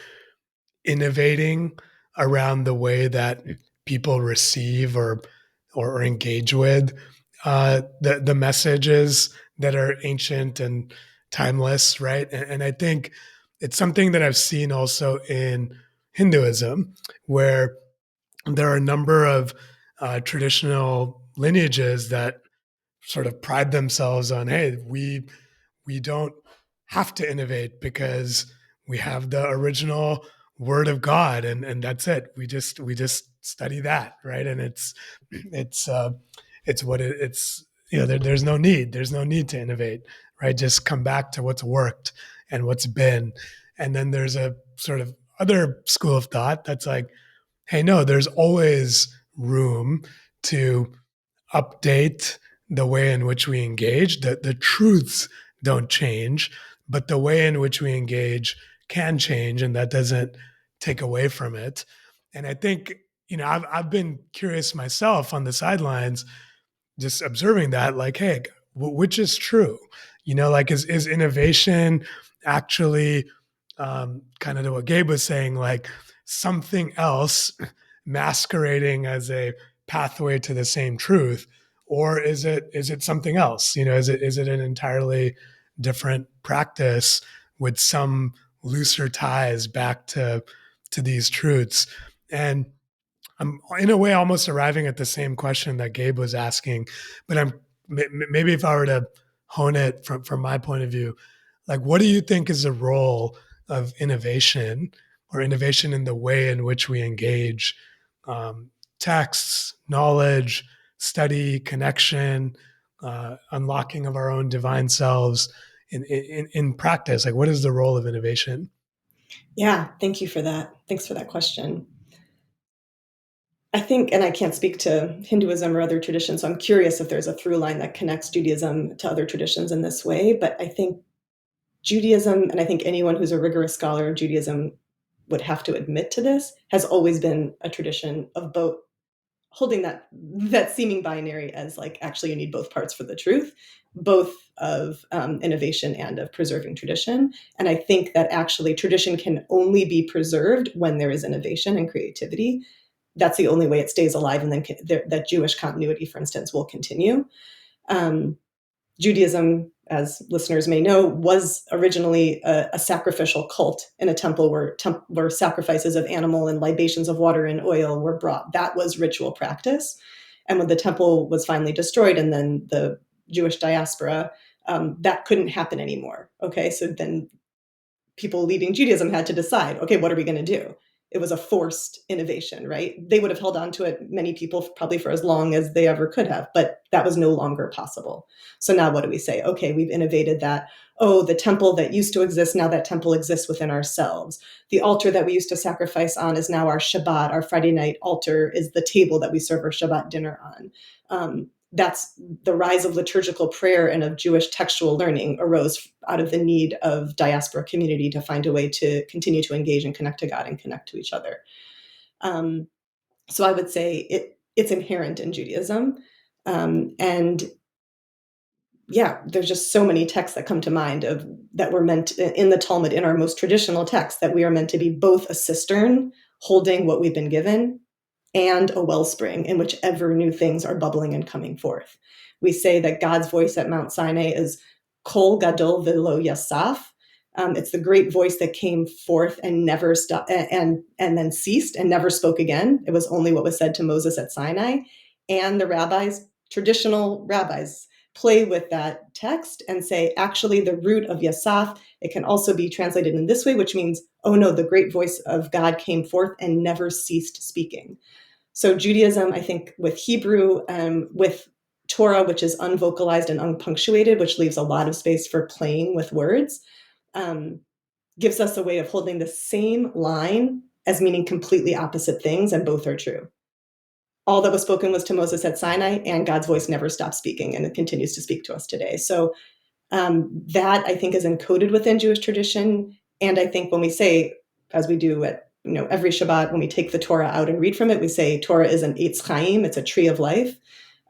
innovating around the way that people receive or engage with the messages that are ancient and timeless, right? And I think it's something that I've seen also in Hinduism, where there are a number of traditional lineages that sort of pride themselves on, hey, we don't have to innovate because we have the original word of God, and that's it. We just study that, right? And it's what it's there's no need to innovate, right? Just come back to what's worked and what's been. And then there's a sort of other school of thought that's like, hey, no, there's always room to update the way in which we engage. The truths don't change, but the way in which we engage can change, and that doesn't take away from it. And I think, I've been curious myself on the sidelines, just observing that, like, hey, which is true? Like, is innovation actually kind of to what Gabe was saying, like something else masquerading as a pathway to the same truth, or is it something else? Is it an entirely different practice with some looser ties back to these truths? And I'm in a way almost arriving at the same question that Gabe was asking, but maybe if I were to hone it from my point of view, like, what do you think is the role of innovation, or innovation in the way in which we engage texts, knowledge, study, connection, unlocking of our own divine selves in practice? Like, what is the role of innovation? Yeah, thank you for that. Thanks for that question. I think, and I can't speak to Hinduism or other traditions, so I'm curious if there's a through line that connects Judaism to other traditions in this way. But I think Judaism, and I think anyone who's a rigorous scholar of Judaism would have to admit to this, has always been a tradition of both holding that seeming binary as like, actually you need both parts for the truth, both of innovation and of preserving tradition. And I think that actually tradition can only be preserved when there is innovation and creativity. That's the only way it stays alive, and then that Jewish continuity, for instance, will continue. um, Judaism, as listeners may know, was originally a sacrificial cult in a temple where sacrifices of animal and libations of water and oil were brought. That was ritual practice. And when the temple was finally destroyed, and then the Jewish diaspora, that couldn't happen anymore. Okay, so then people leading Judaism had to decide, okay, what are we going to do? It was a forced innovation, right? They would have held on to it, many people, probably for as long as they ever could have, but that was no longer possible. So now what do we say? Okay, we've innovated that. Oh, the temple that used to exist, now that temple exists within ourselves. The altar that we used to sacrifice on is now our Shabbat. Our Friday night altar is the table that we serve our Shabbat dinner on. That's the rise of liturgical prayer and of Jewish textual learning arose out of the need of diaspora community to find a way to continue to engage and connect to God and connect to each other. So I would say it's inherent in Judaism. And yeah, there's just so many texts that come to mind of that were meant in the Talmud, in our most traditional texts, that we are meant to be both a cistern holding what we've been given and a wellspring in which ever new things are bubbling and coming forth. We say that God's voice at Mount Sinai is Kol Gadol Velo Yasaf. It's the great voice that came forth and never stopped, and then ceased and never spoke again. It was only what was said to Moses at Sinai. And the rabbis, traditional rabbis, play with that text and say, actually, the root of Yasaf, it can also be translated in this way, which means, oh no, the great voice of God came forth and never ceased speaking. So Judaism, I think, with Hebrew, with Torah, which is unvocalized and unpunctuated, which leaves a lot of space for playing with words, gives us a way of holding the same line as meaning completely opposite things, and both are true. All that was spoken was to Moses at Sinai, and God's voice never stopped speaking, and it continues to speak to us today. So that, I think, is encoded within Jewish tradition. And I think when we say, as we do at every Shabbat, when we take the Torah out and read from it, we say Torah is an Eitz Chaim, it's a tree of life.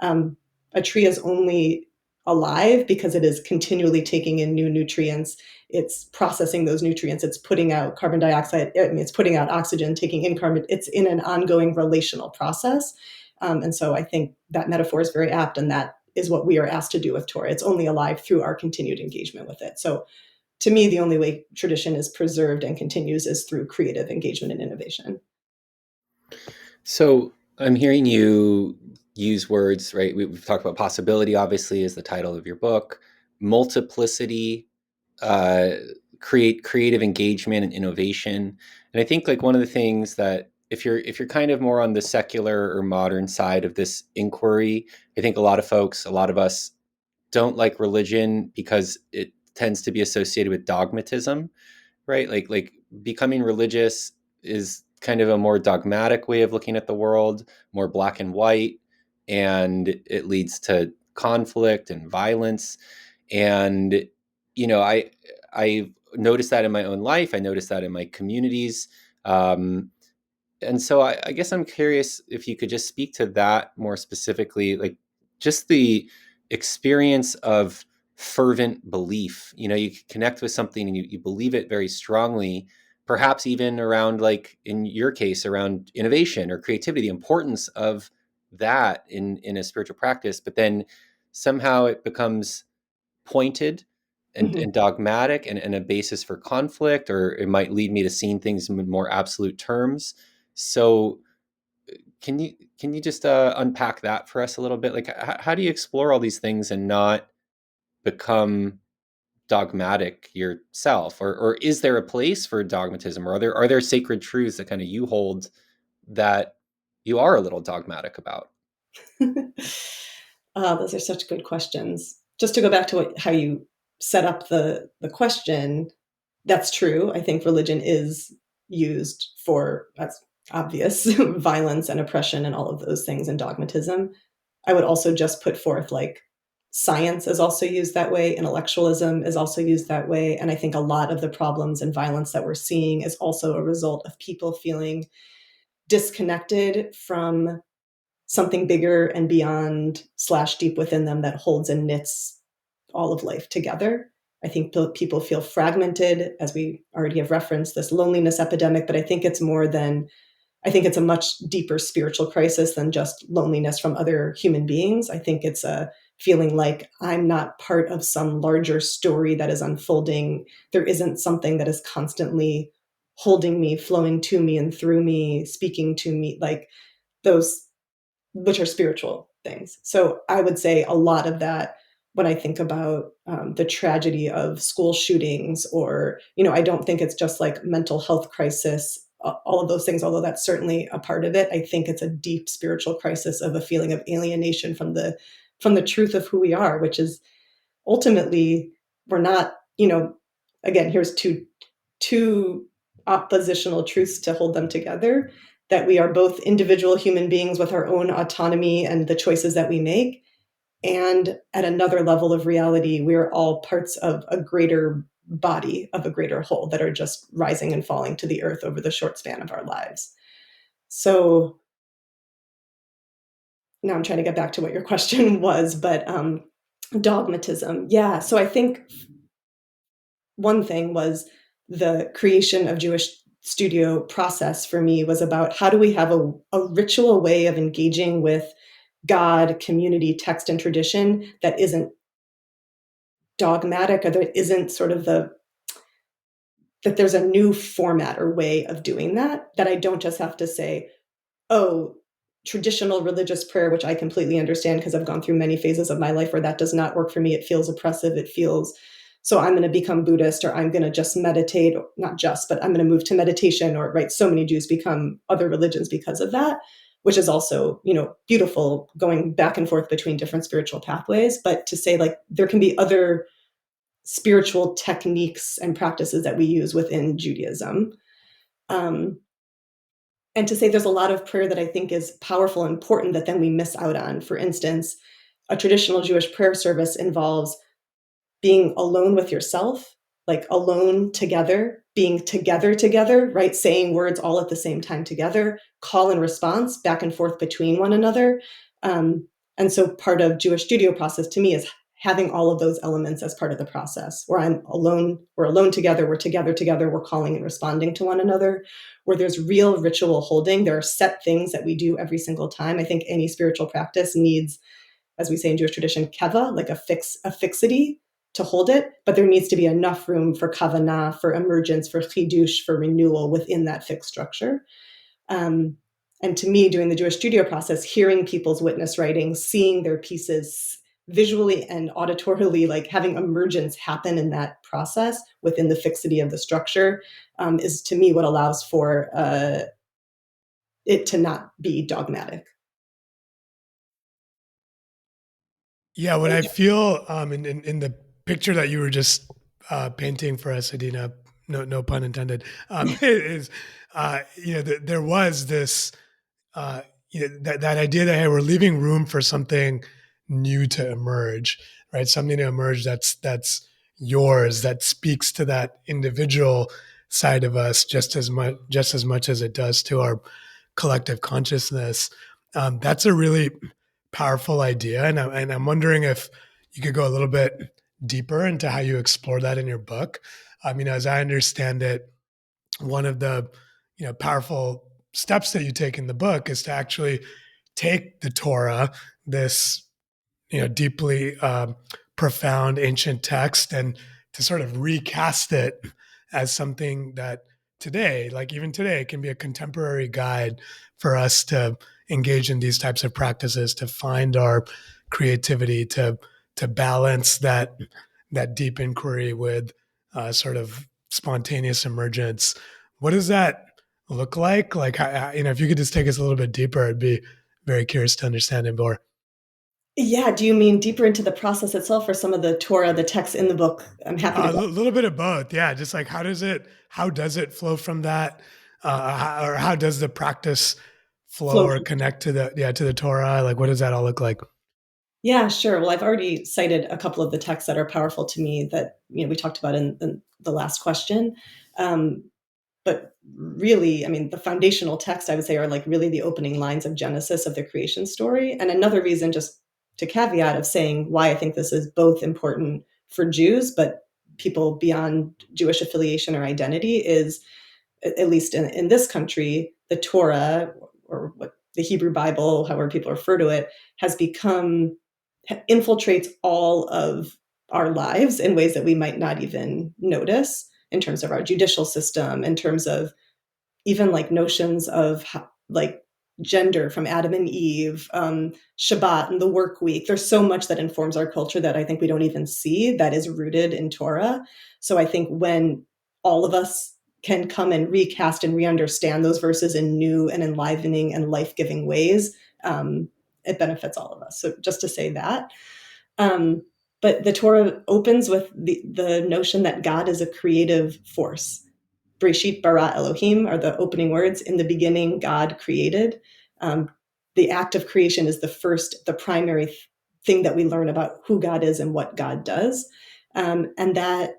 A tree is only alive because it is continually taking in new nutrients. It's processing those nutrients. It's putting out carbon dioxide. It's putting out oxygen, taking in carbon. It's in an ongoing relational process. And so I think that metaphor is very apt, and that is what we are asked to do with Torah. It's only alive through our continued engagement with it. So to me, the only way tradition is preserved and continues is through creative engagement and innovation. So I'm hearing you use words, right? We've talked about possibility, obviously, is the title of your book, multiplicity, creative engagement and innovation. And I think like one of the things that if you're kind of more on the secular or modern side of this inquiry, I think a lot of folks, a lot of us, don't like religion because it tends to be associated with dogmatism, right? Like becoming religious is kind of a more dogmatic way of looking at the world, more black and white, and it leads to conflict and violence. And I noticed that in my own life. I noticed that in my communities. And so I guess I'm curious if you could just speak to that more specifically, like just the experience of fervent belief. You connect with something and you believe it very strongly, perhaps even around, like in your case, around innovation or creativity, the importance of that in a spiritual practice, but then somehow it becomes pointed and dogmatic and a basis for conflict, or it might lead me to seeing things in more absolute terms. So can you just unpack that for us a little bit? Like, how do you explore all these things and not become dogmatic yourself, or is there a place for dogmatism, or are there sacred truths that kind of you hold that you are a little dogmatic about? Those are such good questions. Just to go back to how you set up the question, that's true. I think religion is used for, that's obvious, violence and oppression and all of those things, and dogmatism. I would also just put forth, like, science is also used that way, intellectualism is also used that way. And I think a lot of the problems and violence that we're seeing is also a result of people feeling disconnected from something bigger and beyond slash deep within them that holds and knits all of life together. I think people feel fragmented, as we already have referenced, this loneliness epidemic, but I think it's more than, I think it's a much deeper spiritual crisis than just loneliness from other human beings. I think it's a feeling like I'm not part of some larger story that is unfolding. There isn't something that is constantly holding me, flowing to me and through me, speaking to me, like those, which are spiritual things. So I would say a lot of that, when I think about the tragedy of school shootings, or, I don't think it's just like mental health crisis, all of those things, although that's certainly a part of it. I think it's a deep spiritual crisis of a feeling of alienation from the truth of who we are, which is ultimately, we're not, again, here's two oppositional truths to hold them together, that we are both individual human beings with our own autonomy and the choices that we make. And at another level of reality, we're all parts of a greater body, of a greater whole, that are just rising and falling to the earth over the short span of our lives. So now I'm trying to get back to what your question was, but dogmatism. Yeah. So I think one thing was the creation of Jewish studio process for me was about how do we have a ritual way of engaging with God, community, text, and tradition that isn't dogmatic, or that isn't sort of that there's a new format or way of doing that I don't just have to say, oh, traditional religious prayer, which I completely understand because I've gone through many phases of my life where that does not work for me. It feels oppressive. It feels, so I'm going to become Buddhist, or I'm going to just meditate, or not just, but I'm going to move to meditation, or, right. So many Jews become other religions because of that, which is also, beautiful, going back and forth between different spiritual pathways. But to say, like, there can be other spiritual techniques and practices that we use within Judaism. And to say there's a lot of prayer that I think is powerful and important that then we miss out on. For instance, a traditional Jewish prayer service involves being alone with yourself, like alone together, being together, right? Saying words all at the same time together, call and response back and forth between one another. And so part of Jewish studio process to me is having all of those elements as part of the process, where I'm alone, we're alone together, we're together, we're calling and responding to one another, where there's real ritual holding. There are set things that we do every single time. I think any spiritual practice needs, as we say in Jewish tradition, keva, like a fixity to hold it, but there needs to be enough room for kavanah, for emergence, for chidush, for renewal within that fixed structure. And to me, doing the Jewish studio process, hearing people's witness writings, seeing their pieces visually and auditorily, like having emergence happen in that process within the fixity of the structure, is to me what allows for it to not be dogmatic. Yeah, what I feel in the picture that you were just painting for us, Adina, no pun intended, is there was this that idea that, hey, we're leaving room for something new to emerge, right? Something to emerge that's yours, that speaks to that individual side of us just as much as it does to our collective consciousness. That's a really powerful idea, and I'm wondering if you could go a little bit deeper into how you explore that in your book. As I understand it, one of the powerful steps that you take in the book is to actually take the Torah, this deeply profound ancient text, and to sort of recast it as something that today, like even today, can be a contemporary guide for us to engage in these types of practices, to find our creativity, to balance that deep inquiry with sort of spontaneous emergence. What does that look like? Like, if you could just take us a little bit deeper, I'd be very curious to understand it more. Yeah, do you mean deeper into the process itself or some of the Torah, the text in the book? I'm happy to A go. little bit of both. Yeah. Just like, how does it flow from that? Or how does the practice flow Flow. or connect to the Torah? Like, what does that all look like? Yeah, sure. Well, I've already cited a couple of the texts that are powerful to me that we talked about in the last question. Um, but really, I mean, the foundational text I would say are like really the opening lines of Genesis of the creation story. And another reason, just to caveat of saying why I think this is both important for Jews, but people beyond Jewish affiliation or identity, is at least in this country, the Torah, or what the Hebrew Bible, however people refer to it, has become infiltrates all of our lives in ways that we might not even notice, in terms of our judicial system, in terms of even like notions of like gender from Adam and Eve, Shabbat and the work week. There's so much that informs our culture that I think we don't even see that is rooted in Torah. So I think when all of us can come and recast and re-understand those verses in new and enlivening and life-giving ways, it benefits all of us. So just to say that. Um, but the Torah opens with the notion that God is a creative force. Breshit bara Elohim are the opening words. In the beginning, God created. Um, the act of creation is the primary thing that we learn about who God is and what God does. And that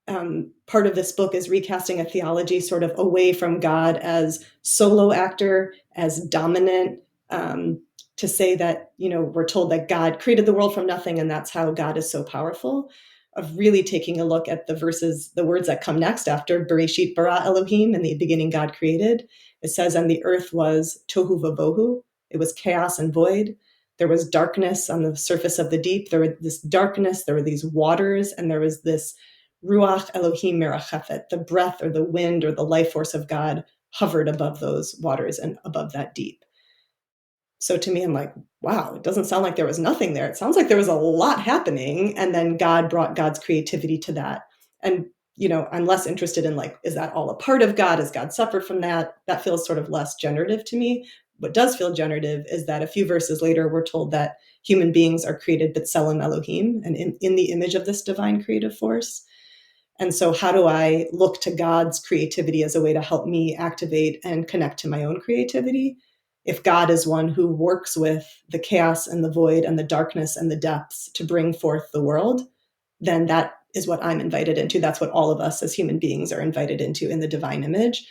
part of this book is recasting a theology sort of away from God as solo actor, as dominant, to say that, we're told that God created the world from nothing and that's how God is so powerful, of really taking a look at the words that come next after Bereshit bara Elohim, in the beginning God created. It says, and the earth was tohu vabohu. It was chaos and void. There was darkness on the surface of the deep. There was this darkness, there were these waters, and there was this Ruach Elohim Merachefet, the breath or the wind or the life force of God hovered above those waters and above that deep. So to me, I'm like, wow, it doesn't sound like there was nothing there. It sounds like there was a lot happening. And then God brought God's creativity to that. And, I'm less interested in like, is that all a part of God? Is God separate from that? That feels sort of less generative to me. What does feel generative is that a few verses later, we're told that human beings are created b'tselem Elohim, and in the image of this divine creative force. And so, how do I look to God's creativity as a way to help me activate and connect to my own creativity? If God is one who works with the chaos and the void and the darkness and the depths to bring forth the world, then that is what I'm invited into. That's what all of us as human beings are invited into in the divine image,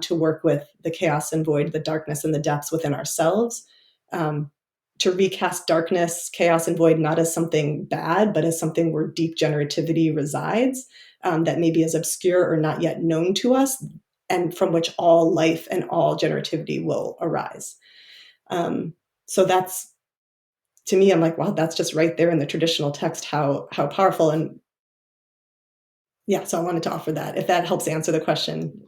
to work with the chaos and void, the darkness and the depths within ourselves, to recast darkness, chaos, and void not as something bad, but as something where deep generativity resides, that maybe is obscure or not yet known to us, and from which all life and all generativity will arise. So that's, to me, I'm like, wow, that's just right there in the traditional text, how powerful. And yeah, so I wanted to offer that, if that helps answer the question.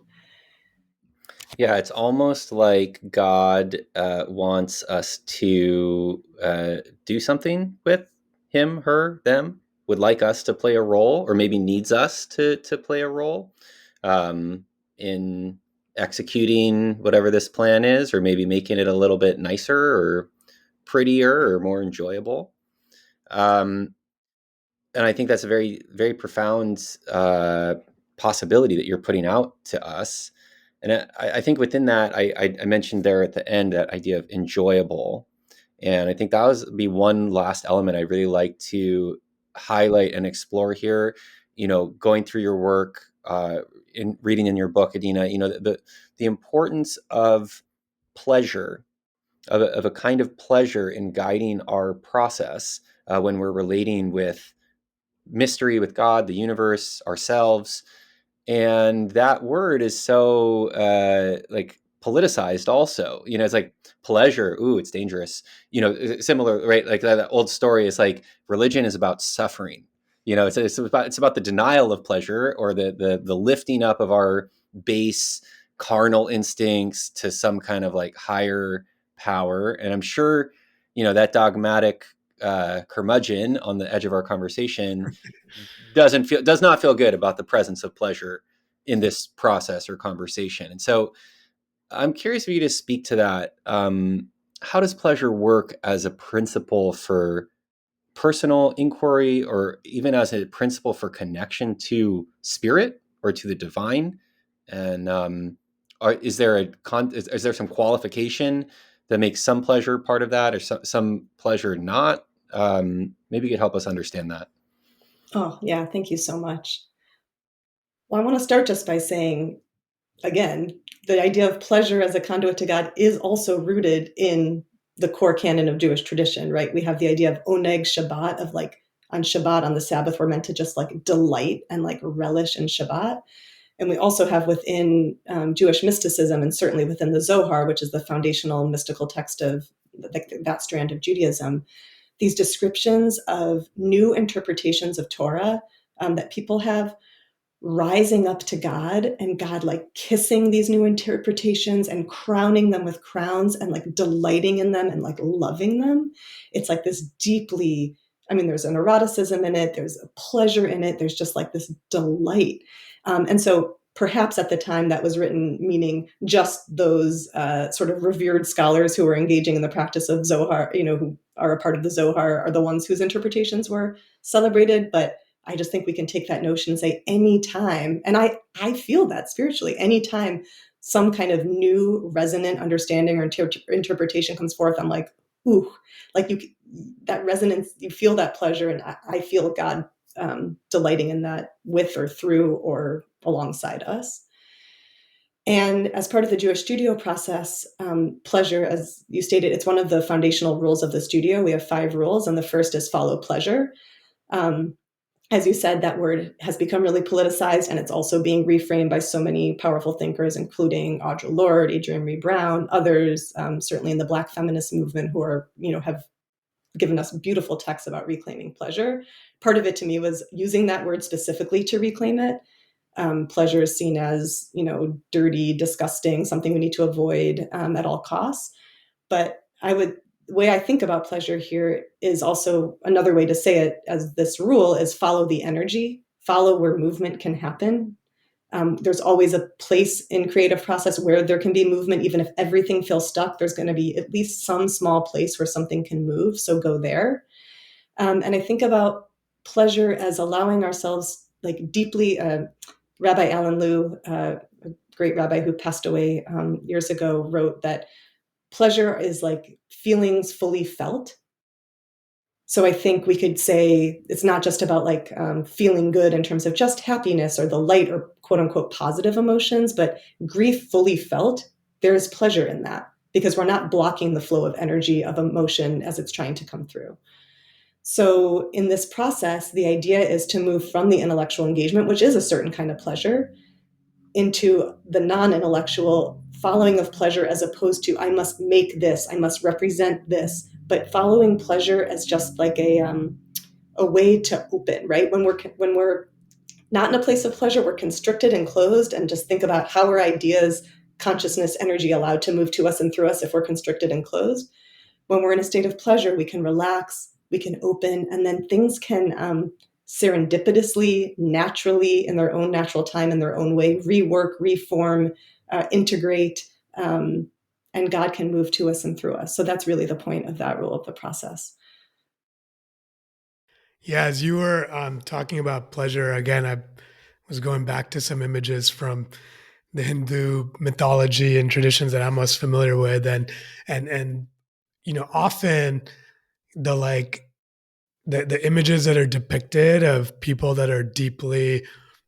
Yeah, it's almost like God wants us to do something with him, her, them, would like us to play a role, or maybe needs us to play a role, um, in executing whatever this plan is, or maybe making it a little bit nicer or prettier or more enjoyable. Um, and I think that's a very, very profound possibility that you're putting out to us. And I think within that, I mentioned there at the end that idea of enjoyable. And I think that would be one last element I really like to highlight and explore here. Going through your work, in reading in your book, Adina, the importance of pleasure, of a kind of pleasure in guiding our process when we're relating with mystery, with God, the universe, ourselves. And that word is so like politicized also. It's like pleasure, ooh, it's dangerous. Similar, right? Like that old story is like religion is about suffering. It's about the denial of pleasure, or the lifting up of our base carnal instincts to some kind of like higher power. And I'm sure that dogmatic curmudgeon on the edge of our conversation does not feel good about the presence of pleasure in this process or conversation. And so I'm curious for you to speak to that. How does pleasure work as a principle for personal inquiry, or even as a principle for connection to spirit or to the divine? And is there is there some qualification that makes some pleasure part of that, or some pleasure not? Maybe you could help us understand that. Oh, yeah. Thank you so much. Well, I want to start just by saying, again, the idea of pleasure as a conduit to God is also rooted in the core canon of Jewish tradition, right? We have the idea of oneg Shabbat, of like on Shabbat, on the Sabbath, we're meant to just like delight and like relish in Shabbat. And we also have within Jewish mysticism, and certainly within the Zohar, which is the foundational mystical text of that strand of Judaism, these descriptions of new interpretations of Torah that people have, rising up to God, and God like kissing these new interpretations and crowning them with crowns and like delighting in them and like loving them. It's like this deeply, I mean, there's an eroticism in it, there's a pleasure in it, there's just like this delight. And so perhaps at the time that was written, meaning just those sort of revered scholars who were engaging in the practice of Zohar, who are a part of the Zohar, are the ones whose interpretations were celebrated. But I just think we can take that notion and say anytime, and I feel that spiritually, anytime some kind of new resonant understanding or interpretation comes forth, I'm like, ooh, like that resonance, you feel that pleasure, and I feel God delighting in that with or through or alongside us. And as part of the Jewish studio process, pleasure, as you stated, it's one of the foundational rules of the studio. We have 5 rules, and the first is follow pleasure. As you said, that word has become really politicized, and it's also being reframed by so many powerful thinkers, including Audre Lorde, Adrienne Maree Brown, others, certainly in the Black feminist movement, who are, have given us beautiful texts about reclaiming pleasure. Part of it to me was using that word specifically to reclaim it. Pleasure is seen as, dirty, disgusting, something we need to avoid at all costs. But the way I think about pleasure here is also another way to say it, as this rule, is follow the energy, follow where movement can happen. There's always a place in creative process where there can be movement. Even if everything feels stuck, there's going to be at least some small place where something can move. So go there. And I think about pleasure as allowing ourselves like deeply. Rabbi Allen, a great rabbi who passed away years ago, wrote that pleasure is like feelings fully felt. So I think we could say it's not just about like feeling good in terms of just happiness or the light or quote unquote positive emotions, but grief fully felt, there is pleasure in that, because we're not blocking the flow of energy of emotion as it's trying to come through. So in this process, the idea is to move from the intellectual engagement, which is a certain kind of pleasure, into the non-intellectual following of pleasure, as opposed to I must make this, I must represent this, but following pleasure as just like a way to open, right? When we're not in a place of pleasure, we're constricted and closed, and just think about how are ideas, consciousness, energy allowed to move to us and through us if we're constricted and closed. When we're in a state of pleasure, we can relax, we can open, and then things can serendipitously, naturally, in their own natural time, in their own way, rework, reform, integrate, and God can move to us and through us. So that's really the point of that rule of the process. Yeah, as you were talking about pleasure, again, I was going back to some images from the Hindu mythology and traditions that I'm most familiar with, and often the like the images that are depicted of people that are deeply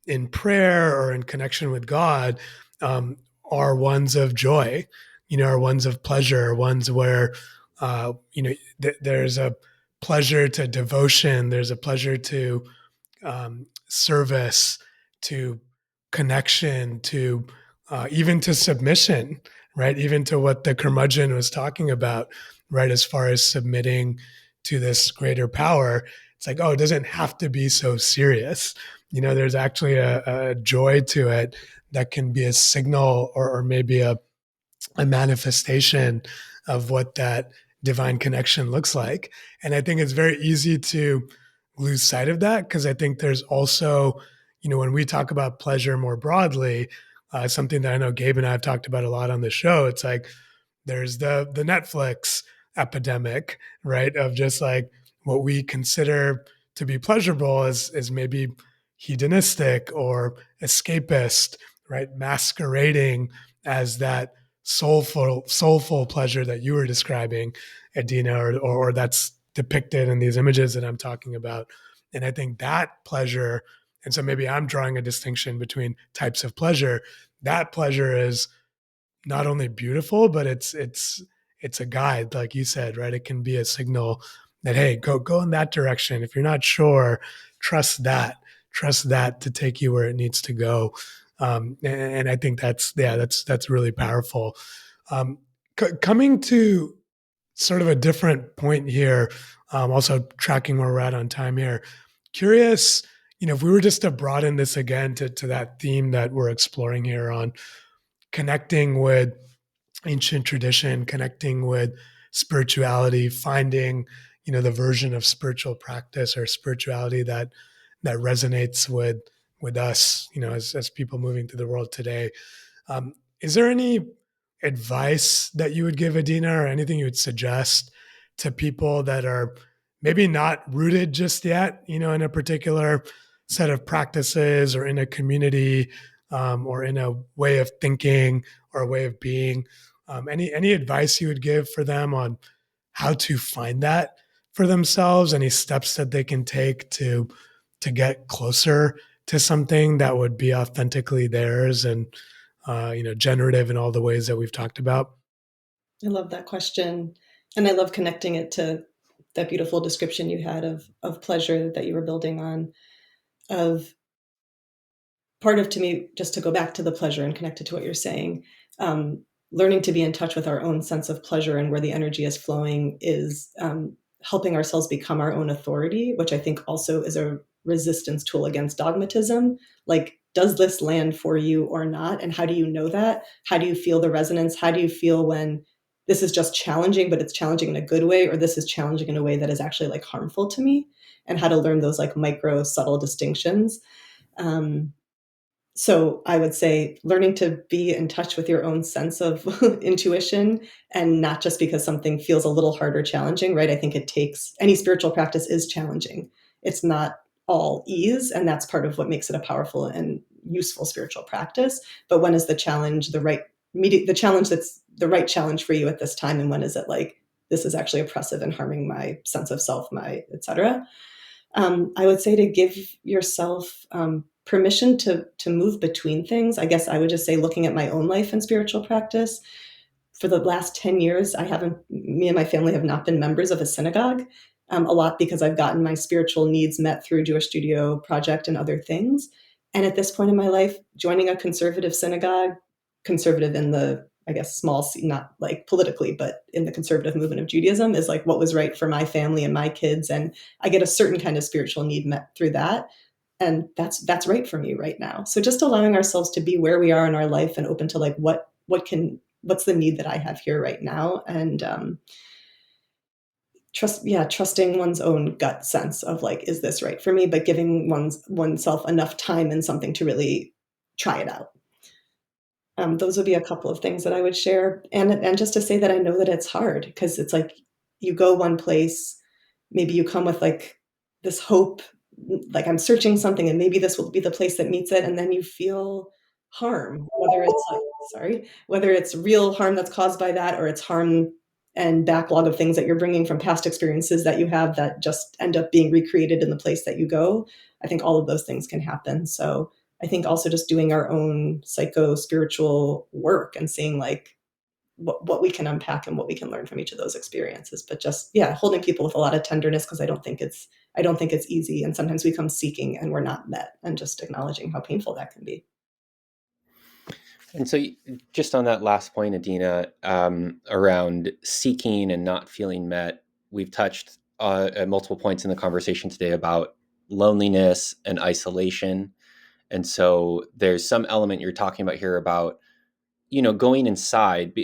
in prayer or in connection with God um, are ones of joy, are ones of pleasure, ones where there's a pleasure to devotion, there's a pleasure to service, to connection, to even to submission, right? Even to what the curmudgeon was talking about, right? As far as submitting to this greater power, it's like, oh, it doesn't have to be so serious. There's actually a joy to it that can be a signal or maybe a manifestation of what that divine connection looks like. And I think it's very easy to lose sight of that because I think there's also, when we talk about pleasure more broadly, something that I know Gabe and I have talked about a lot on the show, it's like there's the Netflix epidemic, right? Of just like what we consider to be pleasurable is maybe hedonistic or escapist, right? Masquerading as that soulful pleasure that you were describing, Adina, or that's depicted in these images that I'm talking about. And I think that pleasure, and so maybe I'm drawing a distinction between types of pleasure. That pleasure is not only beautiful, but it's a guide, like you said, right? It can be a signal that, hey, go in that direction. If you're not sure, trust that to take you where it needs to go. And I think that's really powerful. Coming to sort of a different point here, also tracking where we're at on time here. Curious, if we were just to broaden this again to that theme that we're exploring here on connecting with ancient tradition, connecting with spirituality, finding, the version of spiritual practice or spirituality that resonates with us, as people moving through the world today. Is there any advice that you would give, Adina, or anything you would suggest to people that are maybe not rooted just yet, in a particular set of practices or in a community or in a way of thinking or a way of being? Any advice you would give for them on how to find that for themselves? Any steps that they can take to get closer to something that would be authentically theirs and generative in all the ways that we've talked about? I love that question. And I love connecting it to that beautiful description you had of pleasure that you were building on, of part of, to me, just to go back to the pleasure and connect it to what you're saying, learning to be in touch with our own sense of pleasure and where the energy is flowing is helping ourselves become our own authority, which I think also is a resistance tool against dogmatism. Like, does this land for you or not? And how do you know that? How do you feel the resonance? How do you feel when this is just challenging, but it's challenging in a good way, or this is challenging in a way that is actually like harmful to me? And how to learn those like micro subtle distinctions. So I would say learning to be in touch with your own sense of intuition, and not just because something feels a little hard or challenging, right? I think it takes, any spiritual practice is challenging. It's not all ease, and that's part of what makes it a powerful and useful spiritual practice. But when is the challenge the challenge that's the right challenge for you at this time, and when is it like, this is actually oppressive and harming my sense of self, my etc. I would say to give yourself permission to move between things. I guess I would just say, looking at my own life and spiritual practice, for the last 10 years, me and my family have not been members of a synagogue, a lot because I've gotten my spiritual needs met through Jewish Studio Project and other things. And at this point in my life, joining a conservative synagogue, conservative in the, I guess, small c, not like politically, but in the conservative movement of Judaism, is like what was right for my family and my kids. And I get a certain kind of spiritual need met through that. And that's right for me right now. So just allowing ourselves to be where we are in our life and open to like, what's the need that I have here right now? And trusting one's own gut sense of like, is this right for me? But giving oneself enough time and something to really try it out. Those would be a couple of things that I would share. And just to say that I know that it's hard, because it's like you go one place, maybe you come with like this hope, like I'm searching something and maybe this will be the place that meets it, and then you feel harm, whether it's like, sorry, whether it's real harm that's caused by that, or it's harm and backlog of things that you're bringing from past experiences that you have that just end up being recreated in the place that you go. I think all of those things can happen. So I think also just doing our own psycho spiritual work and seeing like what we can unpack and what we can learn from each of those experiences. But just, yeah, holding people with a lot of tenderness, because I don't think it's easy. And sometimes we come seeking and we're not met, and just acknowledging how painful that can be. And so, just on that last point, Adina, around seeking and not feeling met, we've touched at multiple points in the conversation today about loneliness and isolation. And so, there's some element you're talking about here about, going inside,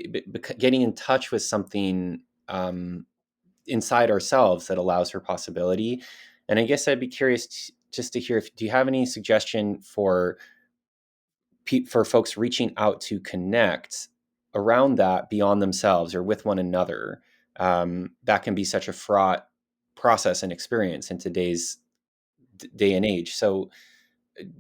getting in touch with something inside ourselves that allows for possibility. And I guess I'd be curious just to hear, do you have any suggestion for folks reaching out to connect around that beyond themselves or with one another? That can be such a fraught process and experience in today's day and age. So,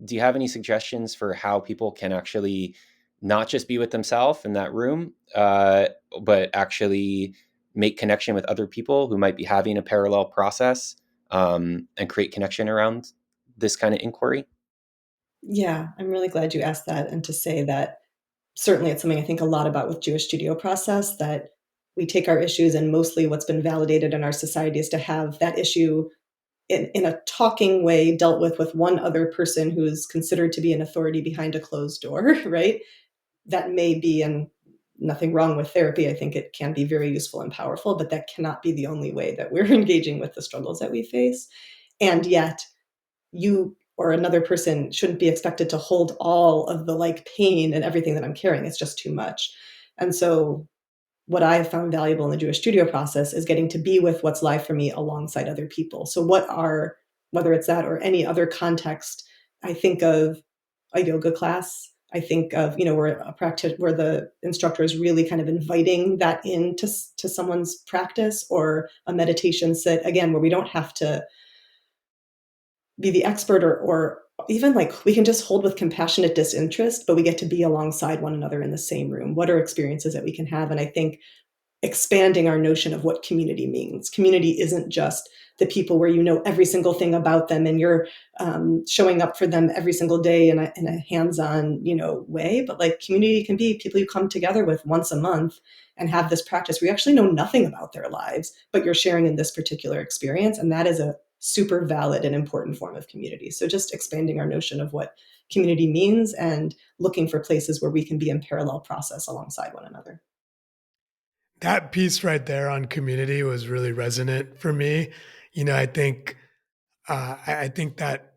do you have any suggestions for how people can actually not just be with themselves in that room, but actually make connection with other people who might be having a parallel process, and create connection around this kind of inquiry? Yeah, I'm really glad you asked that. And to say that certainly it's something I think a lot about with Jewish studio process, that we take our issues, and mostly what's been validated in our society is to have that issue in a talking way dealt with one other person who is considered to be an authority behind a closed door, right? That may be, and nothing wrong with therapy. I think it can be very useful and powerful, but that cannot be the only way that we're engaging with the struggles that we face. And yet, you or another person shouldn't be expected to hold all of the like pain and everything that I'm carrying. It's just too much. And so what I have found valuable in the Jewish studio process is getting to be with what's live for me alongside other people. So whether it's that or any other context, I think of a yoga class. I think of, where a practice where the instructor is really kind of inviting that into to someone's practice, or a meditation sit, again, where we don't have to be the expert, or even like we can just hold with compassionate disinterest, but we get to be alongside one another in the same room. What are experiences that we can have? And I think expanding our notion of what community means. Community isn't just the people where you know every single thing about them and you're showing up for them every single day in a hands-on, way. But like community can be people you come together with once a month and have this practice where you actually know nothing about their lives, but you're sharing in this particular experience. And that is a super valid and important form of community. So just expanding our notion of what community means and looking for places where we can be in parallel process alongside one another. That piece right there on community was really resonant for me. I think I think that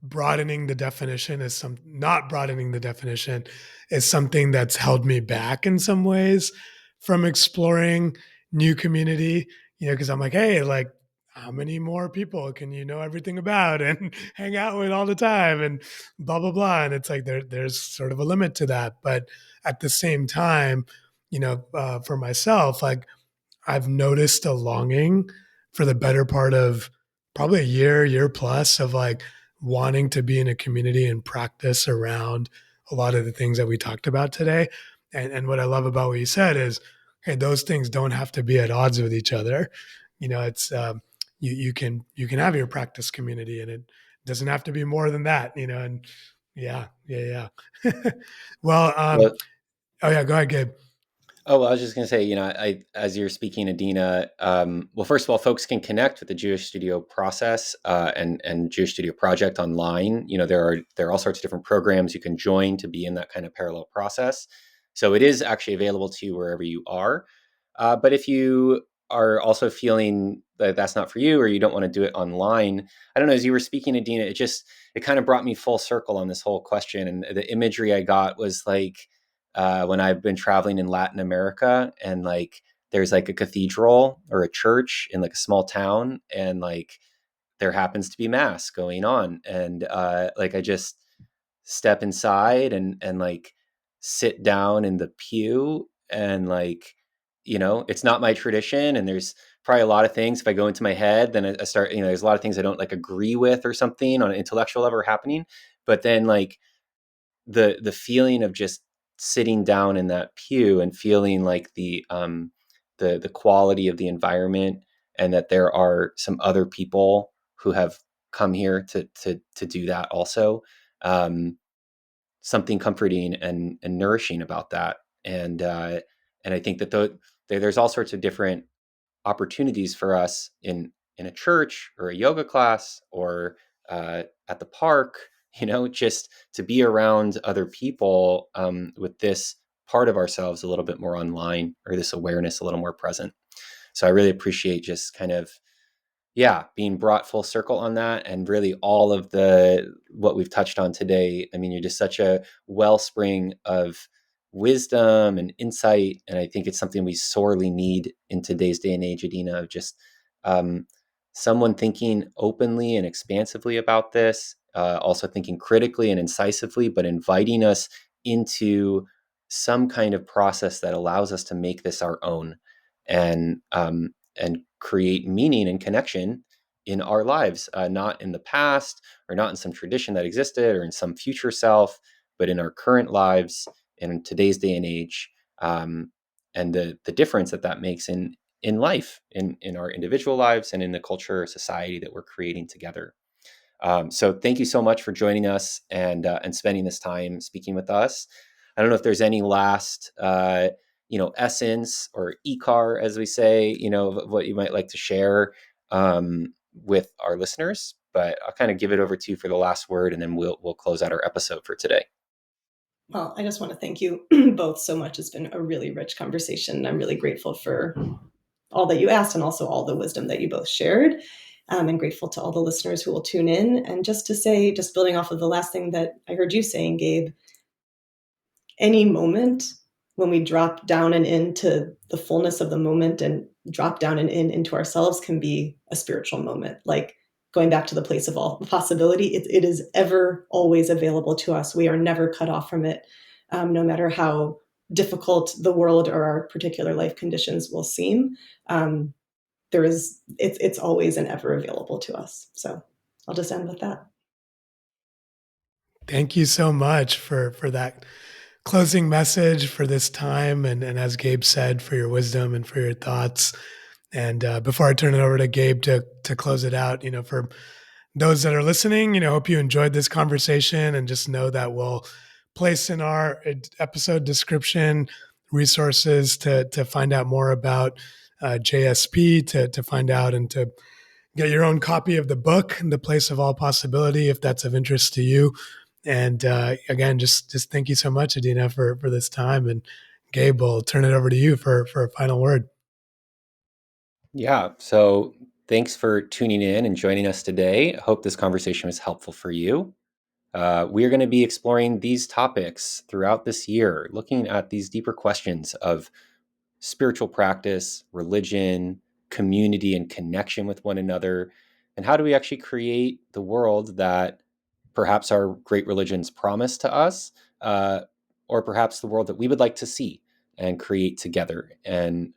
broadening the definition is some not broadening the definition is something that's held me back in some ways from exploring new community. Because I'm like, hey, like, how many more people can you know everything about and hang out with all the time and blah blah blah. And it's like there's sort of a limit to that. But at the same time, for myself, like I've noticed a longing for the better part of probably a year plus of like wanting to be in a community and practice around a lot of the things that we talked about today. And what I love about what you said is, hey, those things don't have to be at odds with each other. It's you can have your practice community, and it doesn't have to be more than that. And yeah. Well, Well, oh yeah, go ahead, Gabe. Oh, well, I was just going to say, as you're speaking, Adina, well, first of all, folks can connect with the Jewish Studio process, and Jewish Studio project online. There are all sorts of different programs you can join to be in that kind of parallel process. So it is actually available to you wherever you are. But if you are also feeling that that's not for you, or you don't want to do it online, I don't know. As you were speaking, Adina, it kind of brought me full circle on this whole question, and the imagery I got was like, when I've been traveling in Latin America, and like there's like a cathedral or a church in like a small town, and like there happens to be mass going on, and like I just step inside, and like sit down in the pew and like, it's not my tradition, and there's probably a lot of things, if I go into my head, then I start, there's a lot of things I don't like agree with or something on an intellectual level happening. But then like the feeling of just sitting down in that pew and feeling like the quality of the environment, and that there are some other people who have come here to do that also. Um, Something comforting and nourishing about that. And I think that there's all sorts of different opportunities for us in a church or a yoga class or at the park, just to be around other people with this part of ourselves a little bit more online, or this awareness a little more present. So I really appreciate just kind of, yeah, being brought full circle on that, and really all of what we've touched on today. I mean, you're just such a wellspring of wisdom and insight, and I think it's something we sorely need in today's day and age, Adina, of just um, someone thinking openly and expansively about this, also thinking critically and incisively, but inviting us into some kind of process that allows us to make this our own, and create meaning and connection in our lives, not in the past, or not in some tradition that existed, or in some future self, but in our current lives and in today's day and age, and the difference that makes in life, in our individual lives, and in the culture or society that we're creating together. So thank you so much for joining us and spending this time speaking with us. I don't know if there's any last essence or ikar, as we say, of what you might like to share with our listeners. But I'll kind of give it over to you for the last word, and then we'll close out our episode for today. Well, I just want to thank you both so much. It's been a really rich conversation. I'm really grateful for all that you asked, and also all the wisdom that you both shared. And grateful to all the listeners who will tune in. And just to say, just building off of the last thing that I heard you saying, Gabe, any moment when we drop down and into the fullness of the moment, and drop down and into ourselves, can be a spiritual moment. Like going back to the place of all possibility, it is ever always available to us. We are never cut off from it, no matter how difficult the world or our particular life conditions will seem. It's always and ever available to us. So I'll just end with that. Thank you so much for that closing message, for this time, and as Gabe said, for your wisdom and for your thoughts. And before I turn it over to Gabe to close it out, for those that are listening, hope you enjoyed this conversation, and just know that we'll place in our episode description resources to find out more about JSP, to find out and to get your own copy of the book, The Place of All Possibility, if that's of interest to you. And again, just thank you so much, Adina, for this time. And Gabe, we'll turn it over to you for a final word. Yeah. So thanks for tuning in and joining us today. I hope this conversation was helpful for you. We are going to be exploring these topics throughout this year, looking at these deeper questions of spiritual practice, religion, community, and connection with one another. And how do we actually create the world that perhaps our great religions promise to us, or perhaps the world that we would like to see and create together? And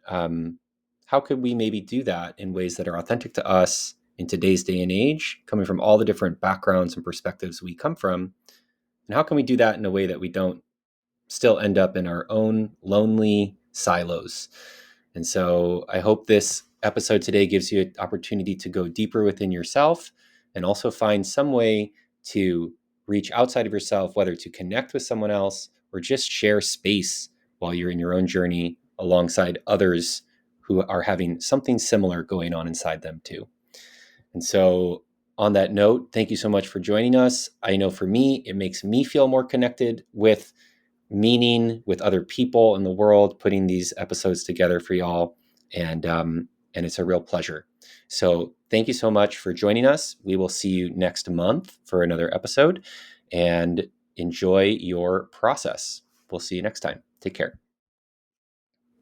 how could we maybe do that in ways that are authentic to us in today's day and age, coming from all the different backgrounds and perspectives we come from? And how can we do that in a way that we don't still end up in our own lonely silos? And so I hope this episode today gives you an opportunity to go deeper within yourself, and also find some way to reach outside of yourself, whether to connect with someone else or just share space while you're in your own journey alongside others who are having something similar going on inside them too. And so on that note, thank you so much for joining us. I know for me, it makes me feel more connected with meaning, with other people in the world, putting these episodes together for y'all. And it's a real pleasure. So thank you so much for joining us. We will see you next month for another episode, and enjoy your process. We'll see you next time. Take care.